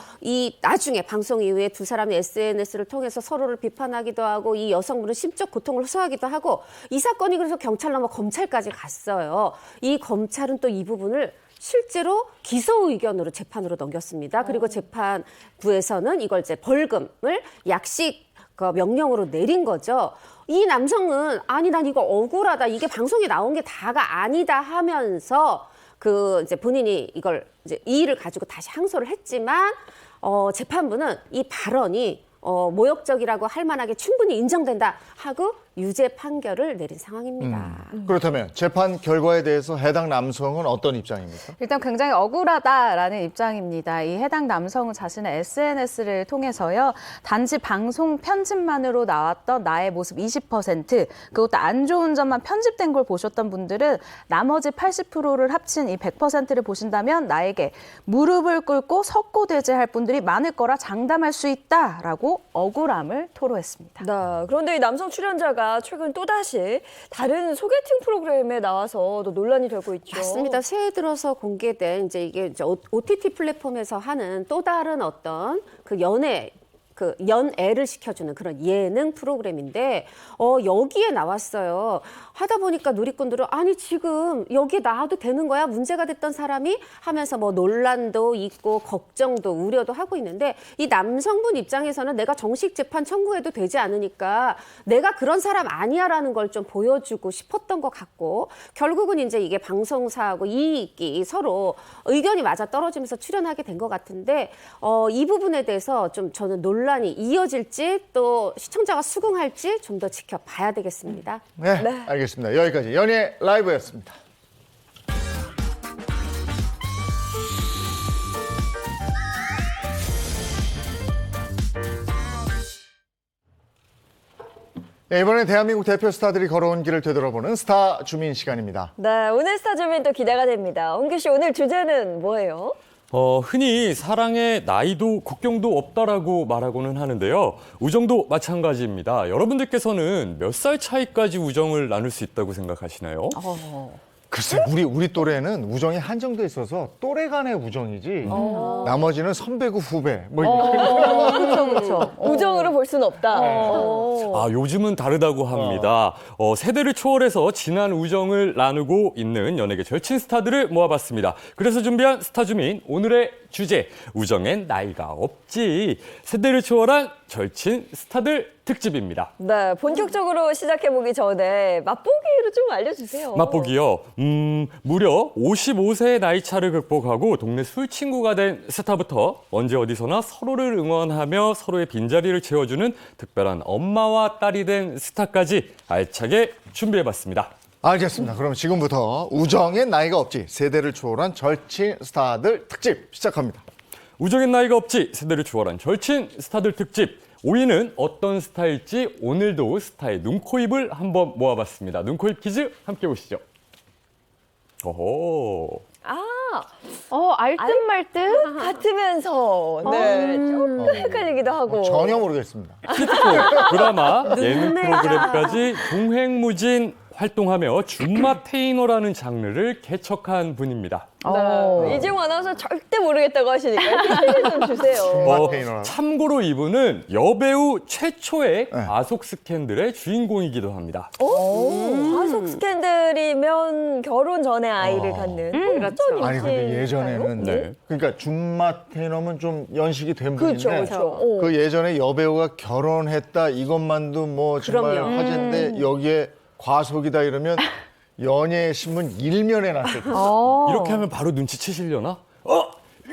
나중에 방송 이후에 두 사람이 SNS를 통해서 서로를 비판하기도 하고 이 여성분은 심적 고통을 호소하기도 하고 이 사건이 그래서 경찰 넘어 검찰까지 갔어요. 이 검찰은 또 이 부분을 실제로 기소 의견으로 재판으로 넘겼습니다. 그리고 재판부에서는 이걸 이제 벌금을 약식 명령으로 내린 거죠. 이 남성은 난 이거 억울하다. 이게 방송에 나온 게 다가 아니다 하면서 이제 본인이 이걸 이제 이 일을 가지고 다시 항소를 했지만 재판부는 이 발언이 모욕적이라고 할 만하게 충분히 인정된다 하고 유죄 판결을 내린 상황입니다. 그렇다면 재판 결과에 대해서 해당 남성은 어떤 입장입니까? 일단 굉장히 억울하다라는 입장입니다. 이 해당 남성은 자신의 SNS를 통해서요. 단지 방송 편집만으로 나왔던 나의 모습 20%, 그것도 안 좋은 점만 편집된 걸 보셨던 분들은 나머지 80%를 합친 이 100%를 보신다면 나에게 무릎을 꿇고 석고대죄할 분들이 많을 거라 장담할 수 있다라고 억울함을 토로했습니다. 네, 그런데 이 남성 출연자가 최근 또다시 다른 소개팅 프로그램에 나와서 또 논란이 되고 있죠. 맞습니다. 새해 들어서 공개된 이게 OTT 플랫폼에서 하는 또 다른 어떤 연애를 시켜주는 그런 예능 프로그램인데 여기에 나왔어요. 하다 보니까 누리꾼들은 지금 여기에 나와도 되는 거야? 문제가 됐던 사람이 하면서 논란도 있고 걱정도 우려도 하고 있는데 이 남성분 입장에서는 내가 정식 재판 청구해도 되지 않으니까 내가 그런 사람 아니야라는 걸 좀 보여주고 싶었던 것 같고 결국은 이제 이게 방송사하고 이익이 서로 의견이 맞아 떨어지면서 출연하게 된 것 같은데 이 부분에 대해서 좀 저는 논란이 이어질지 또 시청자가 수긍할지 좀 더 지켜봐야 되겠습니다. 네, 알겠습니다. 여기까지 연예 라이브였습니다. 네, 이번엔 대한민국 대표 스타들이 걸어온 길을 되돌아보는 스타 주민 시간입니다. 네, 오늘 스타 주민 또 기대가 됩니다. 홍규 씨, 오늘 주제는 뭐예요? 흔히 사랑에 나이도 국경도 없다라고 말하고는 하는데요. 우정도 마찬가지입니다. 여러분들께서는 몇 살 차이까지 우정을 나눌 수 있다고 생각하시나요? 글쎄, 우리 또래는 우정이 한정돼 있어서 또래 간의 우정이지 나머지는 선배고 후배 그렇죠. 우정으로 볼 수는 없다. 요즘은 다르다고 합니다. 세대를 초월해서 진한 우정을 나누고 있는 연예계 절친 스타들을 모아봤습니다. 그래서 준비한 스타 주민, 오늘의 주제, 우정엔 나이가 없지. 세대를 초월한 절친 스타들 특집입니다. 네, 본격적으로 시작해보기 전에 맛보기를 좀 알려주세요. 맛보기요. 무려 55세의 나이 차를 극복하고 동네 술친구가 된 스타부터 언제 어디서나 서로를 응원하며 서로의 빈자리를 채워주는 특별한 엄마와 딸이 된 스타까지 알차게 준비해봤습니다. 알겠습니다. 그럼 지금부터 우정엔 나이가 없지 세대를 초월한 절친 스타들 특집 시작합니다. 우정엔 나이가 없지 세대를 초월한 절친 스타들 특집 5위는 어떤 스타일지 오늘도 스타의 눈코입을 한번 모아봤습니다. 눈코입 퀴즈 함께 보시죠. 오호. 알듯 말듯 같으면서 네, 조금 헷갈리기도 하고. 전혀 모르겠습니다. 히트곡, 드라마, 예능 프로그램까지 동행무진 활동하며 준마 테이너라는 장르를 개척한 분입니다. 이재용 아나운서 절대 모르겠다고 하시니까 힌트 좀 주세요. 참고로 이분은 여배우 최초의 가속 스캔들의 주인공이기도 합니다. 가속 스캔들이면 결혼 전에 아이를 갖는. 그렇죠. 아니 근데 예전에는 그러니까 준마 테이너면 좀 연식이 된 분인데 그렇죠. 그 예전에 여배우가 결혼했다 이것만도 뭐 정말 그럼요. 화제인데 여기에 과속이다 이러면 연예 신문 1면에 났을 때 이렇게 하면 바로 눈치채시려나?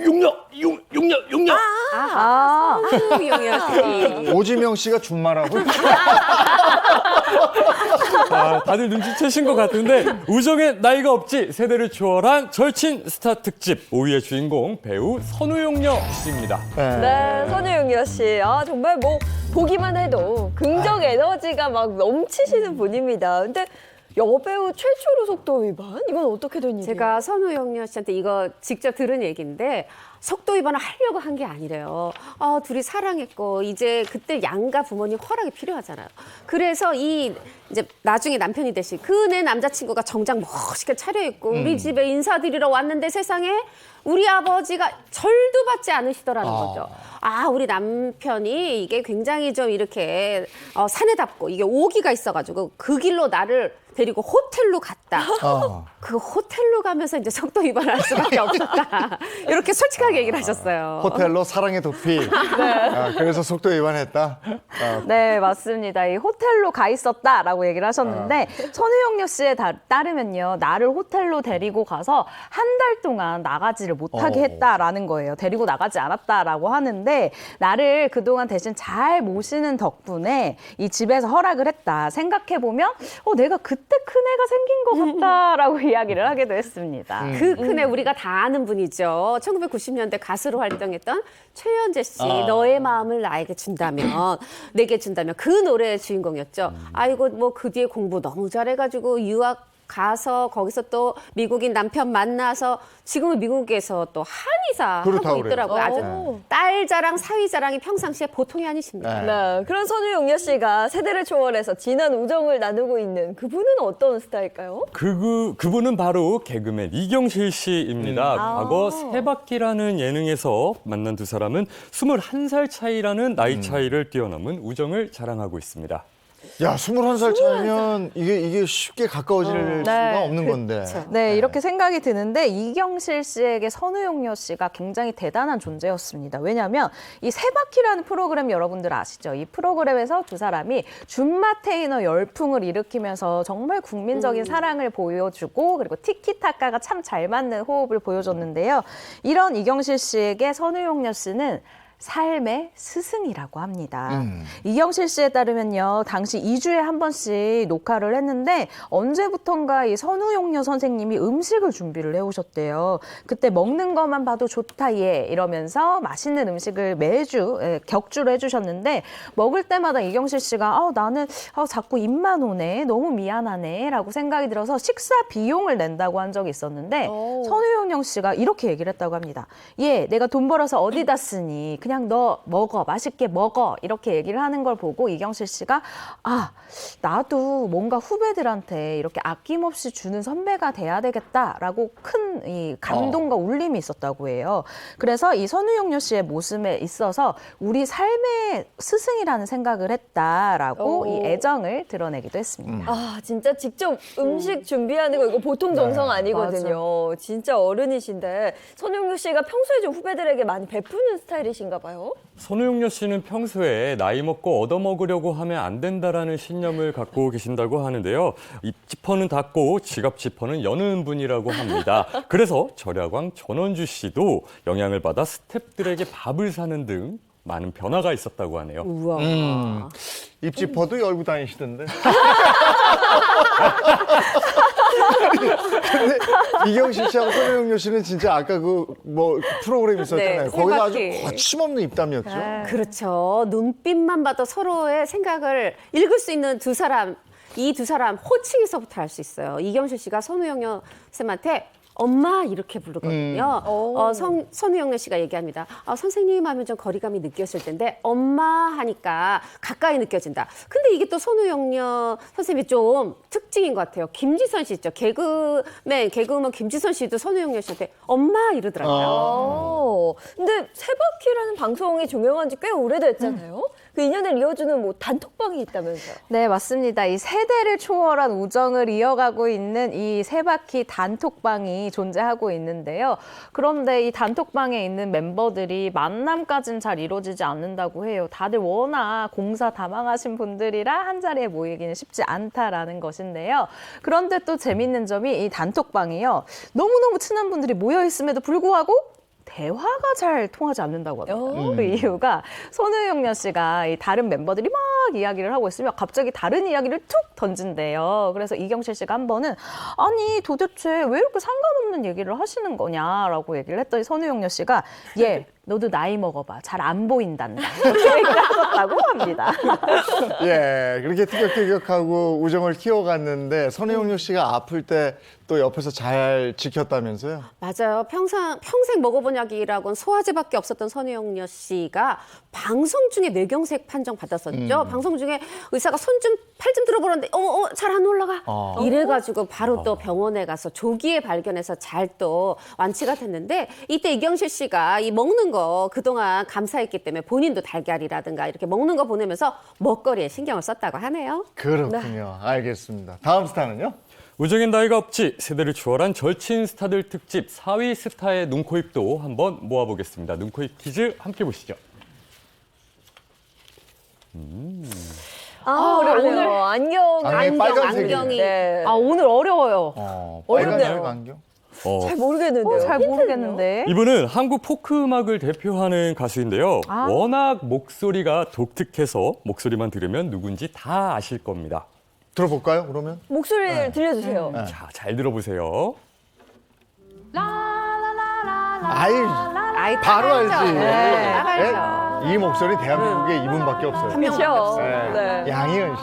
용녀. 오지명 씨가 준마라고? 다들 눈치채신 것 같은데 우정엔 나이가 없지 세대를 초월한 절친 스타 특집 5위의 주인공 배우 선우용녀 씨입니다. 네, 선우용녀 씨. 정말 뭐 보기만 해도 긍정 에너지가 막 넘치시는 분입니다. 근데 여배우 최초로 속도 위반? 이건 어떻게 된 일이에요? 제가 선우용녀 씨한테 이거 직접 들은 얘기인데 속도 위반을 하려고 한 게 아니래요. 둘이 사랑했고 이제 그때 양가 부모님 허락이 필요하잖아요. 그래서 이제 나중에 남편이 되신 그 내 남자친구가 정장 멋있게 차려입고 우리 집에 인사드리러 왔는데 세상에 우리 아버지가 절도 받지 않으시더라는 거죠. 우리 남편이 이게 굉장히 좀 이렇게 사내답고 이게 오기가 있어가지고 그 길로 나를 데리고 호텔로 갔다. 그 호텔로 가면서 이제 속도 위반을 할 수밖에 없었다. 이렇게 솔직하게 얘기를 하셨어요. 호텔로 사랑의 도피. 그래서 속도 위반했다. 네, 맞습니다. 이 호텔로 가 있었다라고 얘기를 하셨는데 선우용녀 씨에 따르면요. 나를 호텔로 데리고 가서 한 달 동안 나가지를 못하게 했다라는 거예요. 데리고 나가지 않았다라고 하는데 나를 그동안 대신 잘 모시는 덕분에 이 집에서 허락을 했다. 생각해보면 내가 그때 큰애가 생긴 것 같다라고 이야기를 하기도 했습니다. 그 큰애 우리가 다 아는 분이죠. 1990년대 가수로 활동했던 최연재 씨. 너의 마음을 나에게 준다면 내게 준다면 그 노래의 주인공이었죠. 아이고 뭐 그 뒤에 공부 너무 잘해가지고 유학 가서 거기서 또 미국인 남편 만나서 지금은 미국에서 또 한의사 하고 있더라고요. 아주 딸 자랑, 사위 자랑이 평상시에 보통이 아니십니다. 네, 그런 선우용녀 씨가 세대를 초월해서 진한 우정을 나누고 있는 그분은 어떤 스타일까요? 그분은 바로 개그맨 이경실 씨입니다. 과거 세바퀴라는 예능에서 만난 두 사람은 21살 차이라는 나이 차이를 뛰어넘은 우정을 자랑하고 있습니다. 야, 21살 차이면 이게 쉽게 가까워질 수가 없는 건데. 네, 이렇게 생각이 드는데 이경실 씨에게 선우용녀 씨가 굉장히 대단한 존재였습니다. 왜냐하면 이 세바퀴라는 프로그램 여러분들 아시죠? 이 프로그램에서 두 사람이 준마 테이너 열풍을 일으키면서 정말 국민적인 사랑을 보여주고 그리고 티키타카가 참 잘 맞는 호흡을 보여줬는데요. 이런 이경실 씨에게 선우용녀 씨는 삶의 스승이라고 합니다. 이경실 씨에 따르면요. 당시 2주에 한 번씩 녹화를 했는데 언제부턴가 이 선우용녀 선생님이 음식을 준비를 해오셨대요. 그때 먹는 것만 봐도 좋다 얘 이러면서 맛있는 음식을 매주 격주로 해주셨는데 먹을 때마다 이경실 씨가 나는 자꾸 입만 오네. 너무 미안하네 라고 생각이 들어서 식사 비용을 낸다고 한 적이 있었는데 선우용녀 씨가 이렇게 얘기를 했다고 합니다. 얘 내가 돈 벌어서 어디다 쓰니 그냥 너 먹어, 맛있게 먹어 이렇게 얘기를 하는 걸 보고 이경실 씨가 아, 나도 뭔가 후배들한테 이렇게 아낌없이 주는 선배가 돼야 되겠다라고 큰 이 감동과 울림이 있었다고 해요. 그래서 이 선우용료 씨의 모습에 있어서 우리 삶의 스승이라는 생각을 했다라고 이 애정을 드러내기도 했습니다. 아, 진짜 직접 음식 준비하는 거 이거 보통 정성 아니거든요. 진짜 어른이신데 선우용료 씨가 평소에 좀 후배들에게 많이 베푸는 스타일이신가 봐요. 선우용료 씨는 평소에 나이 먹고 얻어먹으려고 하면 안 된다라는 신념을 갖고 계신다고 하는데요. 입 지퍼는 닫고 지갑 지퍼는 여는 분이라고 합니다. 그래서 절야광 전원주 씨도 영향을 받아 스태프들에게 밥을 사는 등 많은 변화가 있었다고 하네요. 우와. 입 지퍼도 열고 다니시던데. 근데 이경실 씨하고 선우용료 씨는 진짜 아까 그 뭐 프로그램 있었잖아요. 네, 거기서 아주 세바퀴. 거침없는 입담이었죠. 그렇죠. 눈빛만 봐도 서로의 생각을 읽을 수 있는 두 사람, 이 두 사람 호칭에서부터 알 수 있어요. 이경실 씨가 선우용료 쌤한테 엄마 이렇게 부르거든요. 선우용료 씨가 얘기합니다. 선생님 하면 좀 거리감이 느꼈을 텐데 엄마 하니까 가까이 느껴진다. 근데 이게 또 선우용료 선생님이 좀 특징인 것 같아요. 김지선 씨 있죠. 개그우먼 김지선 씨도 선우용료 씨한테 엄마 이러더라고요. 근데 세바퀴라는 방송이 종영한 지 꽤 오래됐잖아요. 그 인연을 이어주는 뭐 단톡방이 있다면서요? 네, 맞습니다. 이 세대를 초월한 우정을 이어가고 있는 이 세바퀴 단톡방이 존재하고 있는데요. 그런데 이 단톡방에 있는 멤버들이 만남까지는 잘 이루어지지 않는다고 해요. 다들 워낙 공사 다망하신 분들이라 한 자리에 모이기는 쉽지 않다라는 것인데요. 그런데 또 재밌는 점이 이 단톡방이요. 너무너무 친한 분들이 모여 있음에도 불구하고 대화가 잘 통하지 않는다고 합니다. 그 이유가 선우용료 씨가 이 다른 멤버들이 막 이야기를 하고 있으면 갑자기 다른 이야기를 툭 던진대요. 그래서 이경실 씨가 한 번은 아니 도대체 왜 이렇게 상관없는 얘기를 하시는 거냐라고 얘기를 했더니 선우용료 씨가 예, 너도 나이 먹어봐. 잘 안 보인단다. 이렇게 얘기를 하셨다고 합니다. 예, 그렇게 티격태격하고 우정을 키워갔는데 선우용료 씨가 아플 때 또 옆에서 잘 지켰다면서요? 맞아요. 평생 먹어본 약이라고는 소화제밖에 없었던 선우용료 씨가 방송 중에 뇌경색 판정 받았었죠. 방송 중에 의사가 손 좀, 팔 좀 들어보는데 잘 안 올라가. 이래가지고 바로 또 병원에 가서 조기에 발견해서 잘 또 완치가 됐는데 이때 이경실 씨가 이 먹는 거 그동안 감사했기 때문에 본인도 달걀이라든가 이렇게 먹는 거 보내면서 먹거리에 신경을 썼다고 하네요. 그렇군요. 알겠습니다. 다음 스타는요? 우정엔 나이가 없지 세대를 초월한 절친 스타들 특집 4위 스타의 눈코입도 한번 모아보겠습니다. 눈코입 퀴즈 함께 보시죠. 오늘 안경이. 네. 오늘 어려워요. 빨간색 안경? 잘 모르겠는데요. 잘 모르겠는데. 이분은 한국 포크 음악을 대표하는 가수인데요. 워낙 목소리가 독특해서 목소리만 들으면 누군지 다 아실 겁니다. 들어볼까요, 그러면? 목소리를 들려주세요. 자, 잘 들어보세요. 아이, 바로 알지. 알죠. 이 목소리 대한민국에 이분밖에 없어요. 그렇죠. 네. 양희은 씨.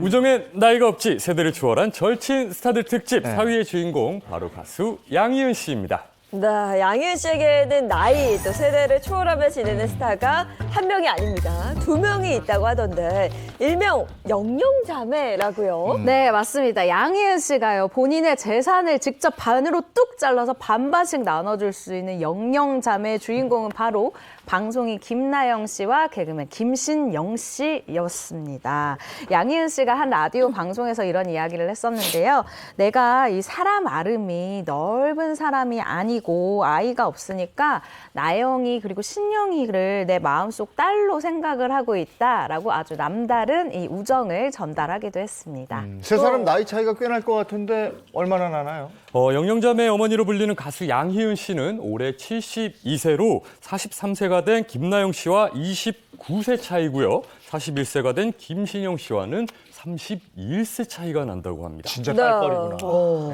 우정엔 나이가 없지 세대를 초월한 절친 스타들 특집 4위의 주인공 바로 가수 양희은 씨입니다. 네, 양희은 씨에게는 나이 또 세대를 초월하며 지내는 스타가 한 명이 아닙니다. 두 명이 있다고 하던데 일명 영영자매라고요. 네, 맞습니다. 양희은 씨가요, 본인의 재산을 직접 반으로 뚝 잘라서 반반씩 나눠줄 수 있는 영영자매의 주인공은 바로 방송인 김나영 씨와 개그맨 김신영 씨였습니다. 양희은 씨가 한 라디오 방송에서 이런 이야기를 했었는데요. 내가 이 사람 아름이 넓은 사람이 아니고 아이가 없으니까 나영이 그리고 신영이를 내 마음속 딸로 생각을 하고 있다라고 아주 남다른 이 우정을 전달하기도 했습니다. 세 사람 나이 차이가 꽤 날 것 같은데 얼마나 나나요? 영영자매의 어머니로 불리는 가수 양희은 씨는 올해 72세로 43세가 된 김나영 씨와 29세 차이고요. 41세가 된 김신영 씨와는 31세 차이가 난다고 합니다. 진짜 딸뻘이구나.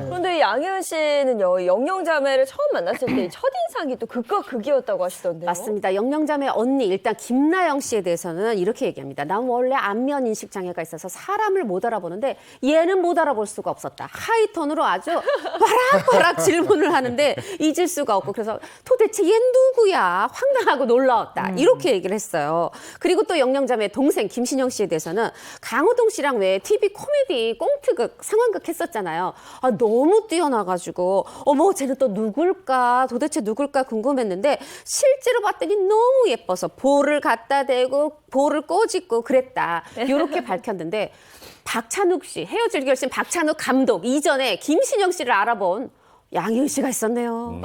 그런데 우리 양희은 씨는요, 영영자매를 처음 만났을 때 첫인상이 또 극과 극이었다고 하시던데요. 맞습니다. 영영자매 언니, 일단 김나영 씨에 대해서는 이렇게 얘기합니다. 난 원래 안면 인식 장애가 있어서 사람을 못 알아보는데 얘는 못 알아볼 수가 없었다. 하이톤으로 아주 바락바락 질문을 하는데 잊을 수가 없고, 그래서 도대체 얘 누구야? 황당하고 놀라웠다. 이렇게 얘기를 했어요. 그리고 또 영영자매 동생 김신영 씨에 대해서는 강호동 씨랑 왜 TV 코미디 꽁트극, 상황극 했었잖아요. 아, 너무 뛰어나가지고 어머 쟤는 또 누굴까? 도대체 누굴까 궁금했는데 실제로 봤더니 너무 예뻐서 볼을 갖다 대고 볼을 꼬집고 그랬다. 이렇게 밝혔는데 박찬욱 씨, 헤어질 결심 박찬욱 감독 이전에 김신영 씨를 알아본 양희은 씨가 있었네요.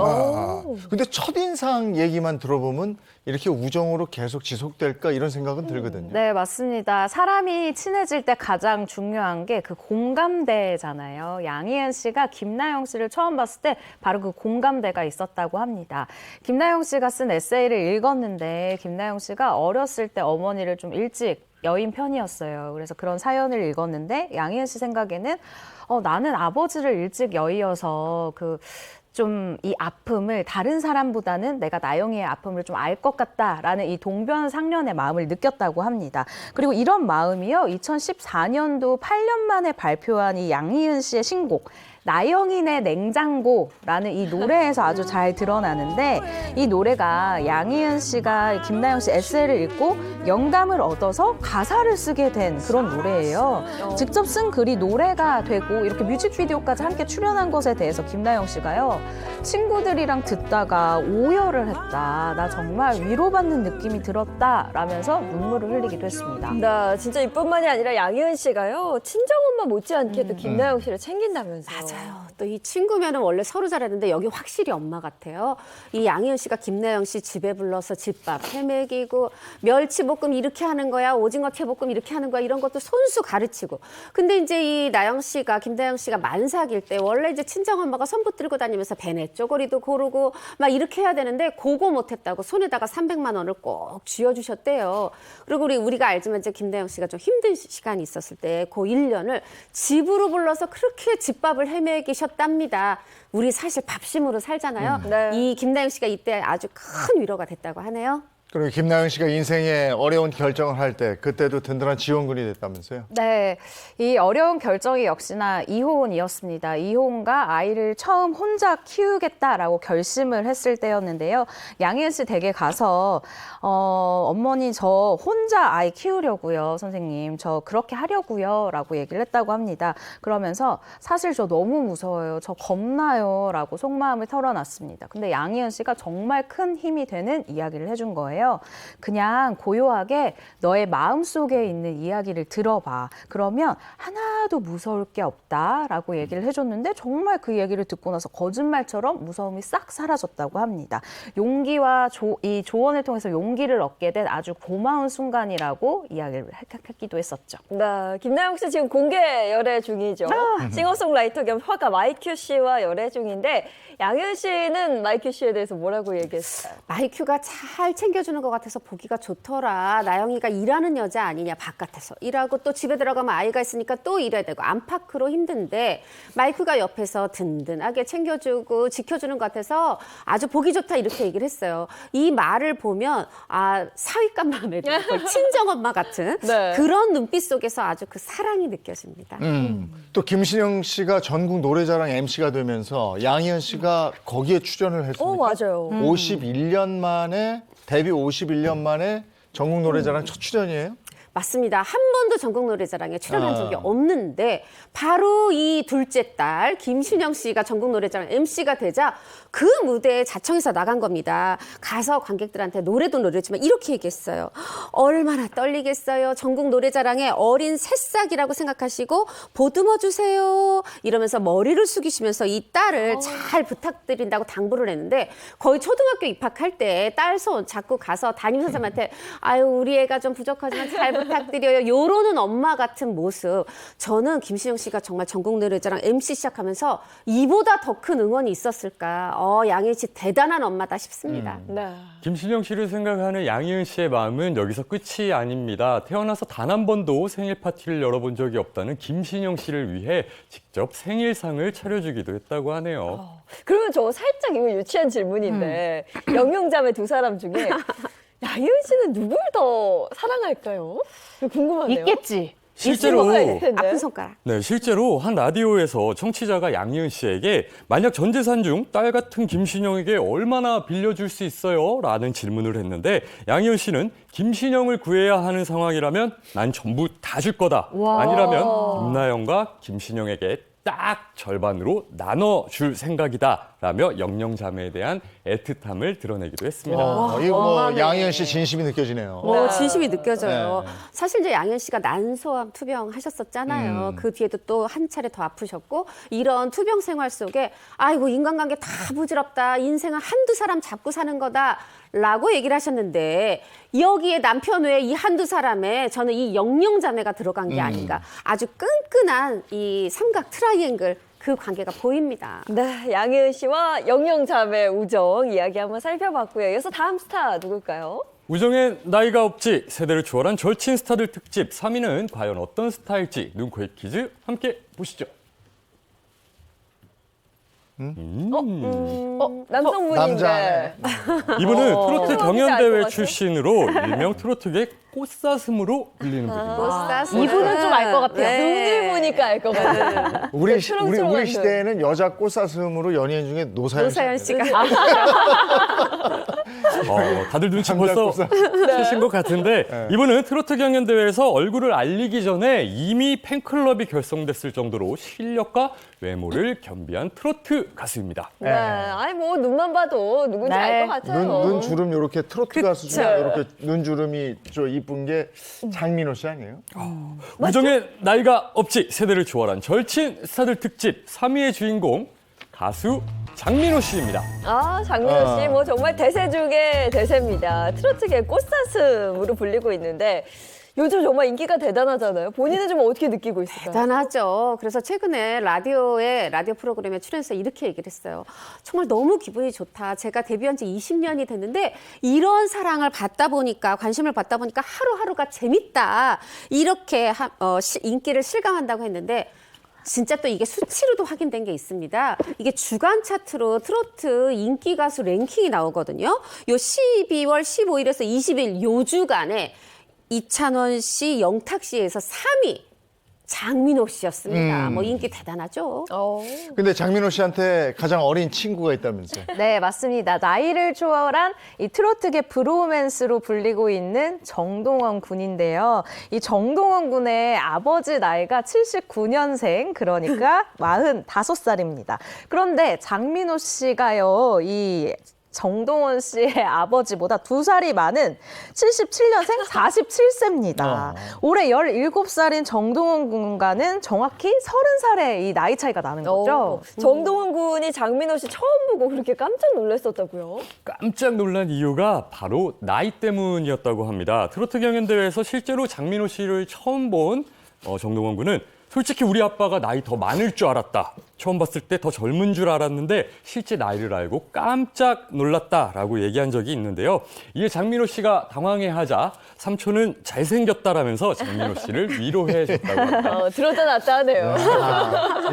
근데 첫인상 얘기만 들어보면 이렇게 우정으로 계속 지속될까 이런 생각은 들거든요. 네, 맞습니다. 사람이 친해질 때 가장 중요한 게 그 공감대잖아요. 양희은 씨가 김나영 씨를 처음 봤을 때 바로 그 공감대가 있었다고 합니다. 김나영 씨가 쓴 에세이를 읽었는데 김나영 씨가 어렸을 때 어머니를 좀 일찍 여인 편이었어요. 그래서 그런 사연을 읽었는데 양희은 씨 생각에는 나는 아버지를 일찍 여의어서 좀 이 아픔을 다른 사람보다는 내가 나영이의 아픔을 좀 알 것 같다라는 이 동변상련의 마음을 느꼈다고 합니다. 그리고 이런 마음이요, 2014년도 8년 만에 발표한 이 양희은 씨의 신곡 나영인의 냉장고라는 이 노래에서 아주 잘 드러나는데, 이 노래가 양희은 씨가 김나영 씨 에세이를 읽고 영감을 얻어서 가사를 쓰게 된 그런 노래예요. 직접 쓴 글이 노래가 되고 이렇게 뮤직비디오까지 함께 출연한 것에 대해서 김나영 씨가요, 친구들이랑 듣다가 오열을 했다. 나 정말 위로받는 느낌이 들었다. 라면서 눈물을 흘리기도 했습니다. 나 진짜 이뿐만이 아니라 양희은 씨가요, 친정엄마 못지않게 또 김나영 씨를 챙긴다면서요. 맞아요. 또 이 친구면은 원래 서로 잘했는데 여기 확실히 엄마 같아요. 이 양희은 씨가 김나영 씨 집에 불러서 집밥 해먹이고 멸치볶음 이렇게 하는 거야, 오징어 채볶음 이렇게 하는 거야, 이런 것도 손수 가르치고. 근데 이제 이 나영 씨가, 김나영 씨가 만삭일 때 원래 이제 친정엄마가 손붙 들고 다니면서 배내 쪼고리도 고르고 막 이렇게 해야 되는데 그거 못했다고 손에다가 300만 원을 꼭 쥐어주셨대요. 그리고 우리가 알지만 이제 김나영 씨가 좀 힘든 시간이 있었을 때 그 1년을 집으로 불러서 그렇게 집밥을 해먹이셨답니다. 우리 사실 밥심으로 살잖아요. 이 김나영 씨가 이때 아주 큰 위로가 됐다고 하네요. 그리고 김나영 씨가 인생의 어려운 결정을 할 때 그때도 든든한 지원군이 됐다면서요? 네, 이 어려운 결정이 역시나 이혼이었습니다. 이혼과 아이를 처음 혼자 키우겠다라고 결심을 했을 때였는데요. 양희은 씨 댁에 가서 어머니 저 혼자 아이 키우려고요, 선생님. 저 그렇게 하려고요 라고 얘기를 했다고 합니다. 그러면서 사실 저 너무 무서워요. 저 겁나요 라고 속마음을 털어놨습니다. 근데 양희은 씨가 정말 큰 힘이 되는 이야기를 해준 거예요. 그냥 고요하게 너의 마음속에 있는 이야기를 들어봐. 그러면 하나도 무서울 게 없다라고 얘기를 해줬는데 정말 그 얘기를 듣고 나서 거짓말처럼 무서움이 싹 사라졌다고 합니다. 용기와 이 조언을 통해서 용기를 얻게 된 아주 고마운 순간이라고 이야기를 했기도 했었죠. 네, 김나영 씨 지금 공개 열애 중이죠. 싱어송라이터 겸 화가 마이큐 씨와 열애 중인데 양희은 씨는 마이큐 씨에 대해서 뭐라고 얘기했어요? 마이큐가 잘 챙겨주는 것 같아서 보기가 좋더라. 나영이가 일하는 여자 아니냐, 바깥에서 일하고 또 집에 들어가면 아이가 있으니까 또 일해야 되고 안팎으로 힘든데 마이큐가 옆에서 든든하게 챙겨주고 지켜주는 것 같아서 아주 보기 좋다, 이렇게 얘기를 했어요. 이 말을 보면 사위감 마음에 들고 친정엄마 같은 그런 눈빛 속에서 아주 그 사랑이 느껴집니다. 또 김신영 씨가 전국 노래자랑 MC가 되면서 양희은 씨가 거기에 출연을 했습니다. 맞아요. 51년 만에, 데뷔 51년 만에 전국 노래자랑 첫 출연이에요? 맞습니다. 한 번도 전국 노래자랑에 출연한 적이 없는데 바로 이 둘째 딸 김신영 씨가 전국 노래자랑 MC가 되자 그 무대에 자청해서 나간 겁니다. 가서 관객들한테 노래도 노래지만 이렇게 얘기했어요. 얼마나 떨리겠어요. 전국 노래자랑의 어린 새싹이라고 생각하시고 보듬어 주세요. 이러면서 머리를 숙이시면서 이 딸을 잘 부탁드린다고 당부를 했는데 거의 초등학교 입학할 때 딸 손 잡고 가서 담임선생님한테 아유 우리 애가 좀 부족하지만 잘 부탁드려요. 요런 이러는 엄마 같은 모습. 저는 김신영 씨가 정말 전국 노래자랑 MC 시작하면서 이보다 더 큰 응원이 있었을까. 양희은 씨 대단한 엄마다 싶습니다. 네. 김신영 씨를 생각하는 양희은 씨의 마음은 여기서 끝이 아닙니다. 태어나서 단 한 번도 생일 파티를 열어본 적이 없다는 김신영 씨를 위해 직접 생일상을 차려주기도 했다고 하네요. 그러면 저 살짝 이거 유치한 질문인데 영영자매 두 사람 중에 양희은 씨는 누굴 더 사랑할까요? 궁금하네요. 있겠지. 실제로 아픈 손가락. 네, 실제로 한 라디오에서 청취자가 양희은 씨에게 만약 전 재산 중 딸 같은 김신영에게 얼마나 빌려줄 수 있어요? 라는 질문을 했는데 양희은 씨는 김신영을 구해야 하는 상황이라면 난 전부 다 줄 거다. 와. 아니라면 김나영과 김신영에게 딱 절반으로 나눠줄 생각이다 라며 영영자매에 대한 애틋함을 드러내기도 했습니다. 이거 뭐 양희은 씨 진심이 느껴지네요. 진심이 느껴져요. 네. 사실 이제 양희은 씨가 난소암 투병 하셨었잖아요. 그 뒤에도 또 한 차례 더 아프셨고 이런 투병 생활 속에 아이고 인간관계 다 부질없다. 인생은 한두 사람 잡고 사는 거다. 라고 얘기를 하셨는데 여기에 남편 외에 이 한두 사람에 저는 이 영영자매가 들어간 게 아닌가. 아주 끈끈한 이 삼각 트라이앵글 그 관계가 보입니다. 네, 양희은 씨와 영영자매 우정 이야기 한번 살펴봤고요. 이어서 다음 스타 누굴까요? 우정엔 나이가 없지 세대를 초월한 절친 스타들 특집 3위는 과연 어떤 스타일지 눈코입 퀴즈 함께 보시죠. 남성분인데. 남자네. 이분은 트로트 알것 경연대회 같아. 출신으로 일명 트로트계 꽃사슴으로 불리는 분입니다. 이분은 좀 알 것 같아요. 네. 눈을 보니까 알 것 같아요. 우리 초롱초롱한 시대에는 여자 꽃사슴으로 연예인 중에 노사연 씨가. 다들 눈치 벌써 채신 것 같은데 이분은 트로트 경연대회에서 얼굴을 알리기 전에 이미 팬클럽이 결성됐을 정도로 실력과 외모를 겸비한 트로트 가수입니다. 네, 아니 뭐 눈만 봐도 누군지 알 것 같아요. 눈 주름 이렇게 트로트 가수 중에 이렇게 눈 주름이 좀 이쁜 게 장민호 씨 아니에요? 우정엔 나이가 없지 세대를 초월한 절친 스타들 특집 3위의 주인공 가수 장민호 씨입니다. 장민호 씨, 뭐 정말 대세 중에 대세입니다. 트로트계 꽃사슴으로 불리고 있는데 요즘 정말 인기가 대단하잖아요. 본인은 좀 어떻게 느끼고 있을까요? 대단하죠. 그래서 최근에 라디오 프로그램에 출연해서 이렇게 얘기를 했어요. 정말 너무 기분이 좋다. 제가 데뷔한 지 20년이 됐는데 이런 사랑을 받다 보니까 관심을 받다 보니까 하루하루가 재밌다. 이렇게 인기를 실감한다고 했는데 진짜 또 이게 수치로도 확인된 게 있습니다. 이게 주간 차트로 트로트 인기 가수 랭킹이 나오거든요. 요 12월 15일에서 20일 요 주간에 이찬원 씨, 영탁 씨에서 3위 장민호 씨였습니다. 뭐 인기 대단하죠. 근데 장민호 씨한테 가장 어린 친구가 있다면서요? 네, 맞습니다. 나이를 초월한 이 트로트계 브로맨스로 불리고 있는 정동원 군인데요. 이 정동원 군의 아버지 나이가 79년생, 그러니까 45살입니다. 그런데 장민호 씨가요, 이 정동원 씨의 아버지보다 2살이 많은 77년생 47세입니다. 올해 17살인 정동원 군과는 정확히 30살의 이 나이 차이가 나는 거죠. 정동원 군이 장민호 씨 처음 보고 그렇게 깜짝 놀랐었다고요? 깜짝 놀란 이유가 바로 나이 때문이었다고 합니다. 트로트 경연대회에서 실제로 장민호 씨를 처음 본 정동원 군은 솔직히 우리 아빠가 나이 더 많을 줄 알았다. 처음 봤을 때 더 젊은 줄 알았는데 실제 나이를 알고 깜짝 놀랐다라고 얘기한 적이 있는데요. 이에 장민호 씨가 당황해하자 삼촌은 잘생겼다라면서 장민호 씨를 위로해줬다고 합니다. 들었다 놨다 하네요.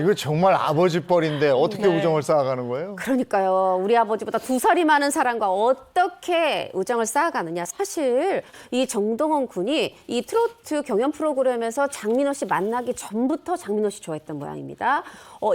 이거 정말 아버지 뻘인데 어떻게 우정을 쌓아가는 거예요? 그러니까요. 우리 아버지보다 2살이 많은 사람과 어떻게 우정을 쌓아가느냐. 사실 이 정동원 군이 이 트로트 경연 프로그램에서 장민호 씨 만나기 전부터 장민호 씨 좋아했던 모양입니다.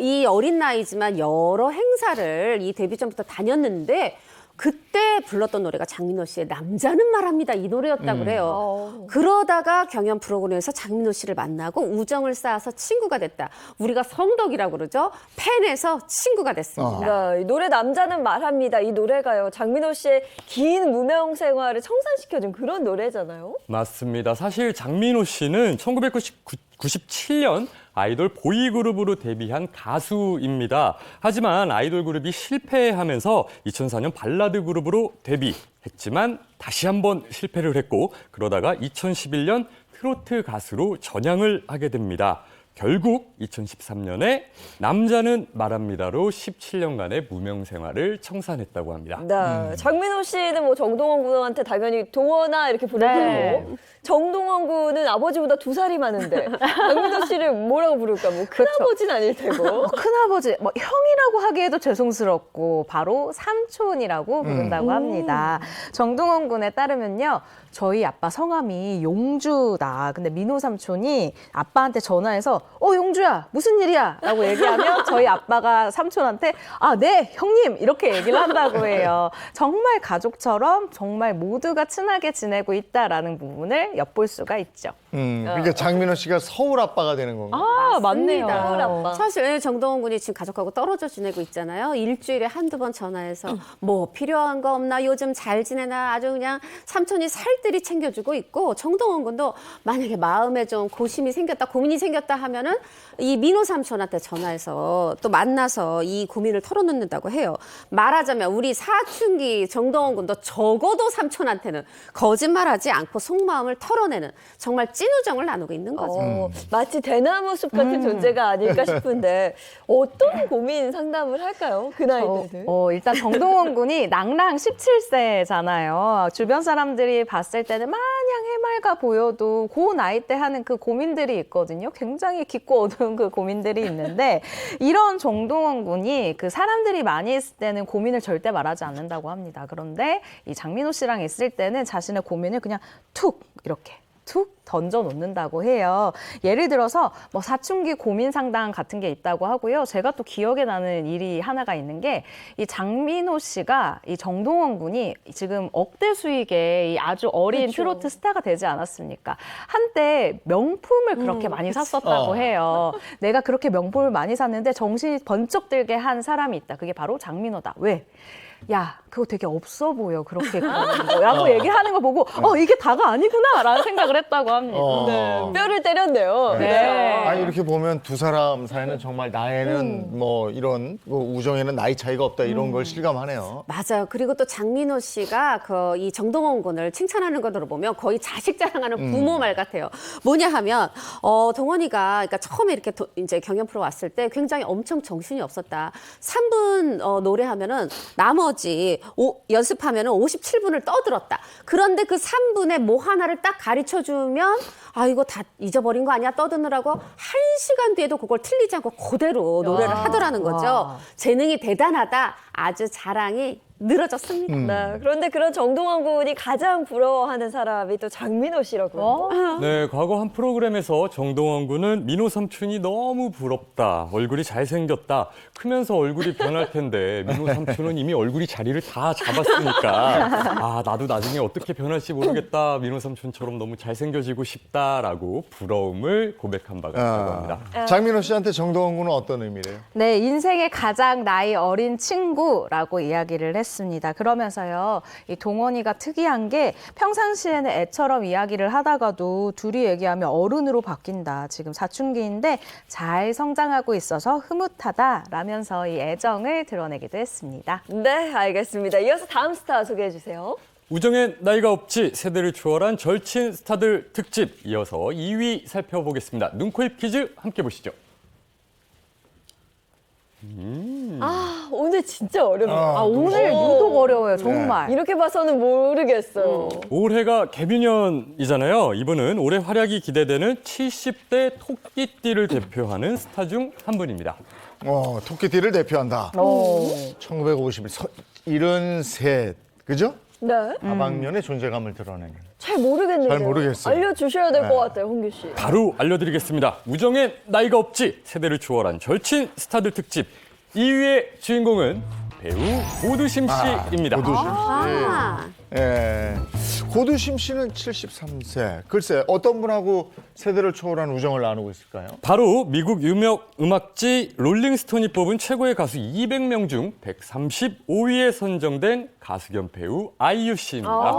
이 어린 나이지만 여러 행사를 이 데뷔 전부터 다녔는데 그때 불렀던 노래가 장민호 씨의 남자는 말합니다. 이 노래였다고 그래요. 그러다가 경연 프로그램에서 장민호 씨를 만나고 우정을 쌓아서 친구가 됐다. 우리가 성덕이라고 그러죠. 팬에서 친구가 됐습니다. 이 노래 남자는 말합니다. 이 노래가요. 장민호 씨의 긴 무명 생활을 청산시켜준 그런 노래잖아요. 맞습니다. 사실 장민호 씨는 1997년 아이돌 보이그룹으로 데뷔한 가수입니다. 하지만 아이돌 그룹이 실패하면서 2004년 발라드 그룹으로 데뷔했지만 다시 한번 실패를 했고 그러다가 2011년 트로트 가수로 전향을 하게 됩니다. 결국 2013년에 남자는 말합니다로 17년간의 무명 생활을 청산했다고 합니다. 네, 장민호 씨는 뭐 정동원 군한테 당연히 동원아 이렇게 부르고 네. 정동원 군은 아버지보다 2살이 많은데 장민호 씨를 뭐라고 부를까? 뭐 큰아버지는 아닐 테고. 큰아버지, 뭐 형이라고 하기에도 죄송스럽고 바로 삼촌이라고 부른다고 합니다. 정동원 군에 따르면요. 저희 아빠 성함이 용주다. 근데 민호 삼촌이 아빠한테 전화해서 용주야 무슨 일이야? 라고 얘기하면 저희 아빠가 삼촌한테 네 형님 이렇게 얘기를 한다고 해요. 정말 가족처럼 정말 모두가 친하게 지내고 있다라는 부분을 엿볼 수가 있죠. 그러니까 장민호 씨가 서울 아빠가 되는 건가요? 맞네요. 서울 아빠. 사실 정동원 군이 지금 가족하고 떨어져 지내고 있잖아요. 일주일에 한두 번 전화해서 뭐 필요한 거 없나 요즘 잘 지내나 아주 그냥 삼촌이 살뜰히 챙겨주고 있고 정동원 군도 만약에 마음에 좀 고심이 생겼다 고민이 생겼다 하면은 이 민호 삼촌한테 전화해서 또 만나서 이 고민을 털어놓는다고 해요. 말하자면 우리 사춘기 정동원 군도 적어도 삼촌한테는 거짓말하지 않고 속마음을 털어내는 정말 찐우정을 나누고 있는 거죠. 마치 대나무 숲 같은 존재가 아닐까 싶은데 어떤 고민 상담을 할까요? 그 나이 때는. 일단 정동원 군이 낭랑 17세잖아요. 주변 사람들이 봤을 때는 마냥 해맑아 보여도 그 나이 때 하는 그 고민들이 있거든요. 굉장히 깊고 어두운 그 고민들이 있는데 이런 정동원 군이 그 사람들이 많이 있을 때는 고민을 절대 말하지 않는다고 합니다. 그런데 이 장민호 씨랑 있을 때는 자신의 고민을 그냥 툭 이렇게 툭 던져 놓는다고 해요. 예를 들어서 뭐 사춘기 고민 상담 같은 게 있다고 하고요. 제가 또 기억에 나는 일이 하나가 있는 게 이 장민호 씨가 이 정동원 군이 지금 억대 수익의 이 아주 어린 그렇죠. 트로트 스타가 되지 않았습니까? 한때 명품을 그렇게 많이 샀었다고 해요. 내가 그렇게 명품을 많이 샀는데 정신이 번쩍 들게 한 사람이 있다. 그게 바로 장민호다. 왜? 야, 그거 되게 없어 보여. 그렇게 그러는 거라고 얘기하는 거 보고 이게 다가 아니구나라는 생각을 했다고 합니다. 네. 뼈를 때렸네요. 아니, 이렇게 보면 두 사람 사이는 정말 나이는 뭐 이런 우정에는 나이 차이가 없다 이런 걸 실감하네요. 맞아요. 그리고 또 장민호 씨가 이 정동원 군을 칭찬하는 것으로 보면 거의 자식 자랑하는 부모 말 같아요. 뭐냐 하면 동원이가 그러니까 처음에 이렇게 이제 경연 프로 왔을 때 굉장히 엄청 정신이 없었다. 3분 노래하면은 나머지 연습하면은 57분을 떠들었다. 그런데 그 3분에 뭐 하나를 딱 가르쳐 주면 이거 다 잊어버린 거 아니야? 떠드느라고 1시간 뒤에도 그걸 틀리지 않고 그대로 노래를 하더라는 거죠. 재능이 대단하다. 아주 자랑이 늘어졌습니다. 네, 그런데 그런 정동원 군이 가장 부러워하는 사람이 또 장민호 씨라고요. 네, 과거 한 프로그램에서 정동원 군은 민호 삼촌이 너무 부럽다. 얼굴이 잘생겼다. 크면서 얼굴이 변할 텐데 민호 삼촌은 이미 얼굴이 자리를 다 잡았으니까 나도 나중에 어떻게 변할지 모르겠다. 민호 삼촌처럼 너무 잘생겨지고 싶다라고 부러움을 고백한 바가 있다고 합니다. 장민호 씨한테 정동원 군은 어떤 의미래요? 네, 인생의 가장 나이 어린 친구라고 이야기를 했습니다. 그러면서요, 이 동원이가 특이한 게 평상시에는 애처럼 이야기를 하다가도 둘이 얘기하면 어른으로 바뀐다. 지금 사춘기인데 잘 성장하고 있어서 흐뭇하다라면서 이 애정을 드러내기도 했습니다. 네, 알겠습니다. 이어서 다음 스타 소개해 주세요. 우정엔 나이가 없지 세대를 초월한 절친 스타들 특집 이어서 2위 살펴보겠습니다. 눈, 코, 입 퀴즈 함께 보시죠. 오늘 진짜 어렵네요. 오늘 유독 어려워요, 정말. 이렇게 봐서는 모르겠어요. 올해가 개묘년이잖아요. 이분은 올해 활약이 기대되는 70대 토끼띠를 대표하는 스타 중 한 분입니다. 토끼띠를 대표한다. 1951, 73, 그죠? 네. 다방면의 존재감을 드러내는. 잘 모르겠는데요. 잘 모르겠어요. 알려주셔야 될 것 같아요, 홍규 씨. 바로 알려드리겠습니다. 우정엔 나이가 없지 세대를 초월한 절친 스타들 특집 2위의 주인공은 배우 고두심 씨입니다. 고두심 씨. 고두심 씨는 73세. 글쎄 어떤 분하고 세대를 초월한 우정을 나누고 있을까요? 바로 미국 유명 음악지 롤링스톤이 뽑은 최고의 가수 200명 중 135위에 선정된 가수 겸 배우 아이유 씨입니다.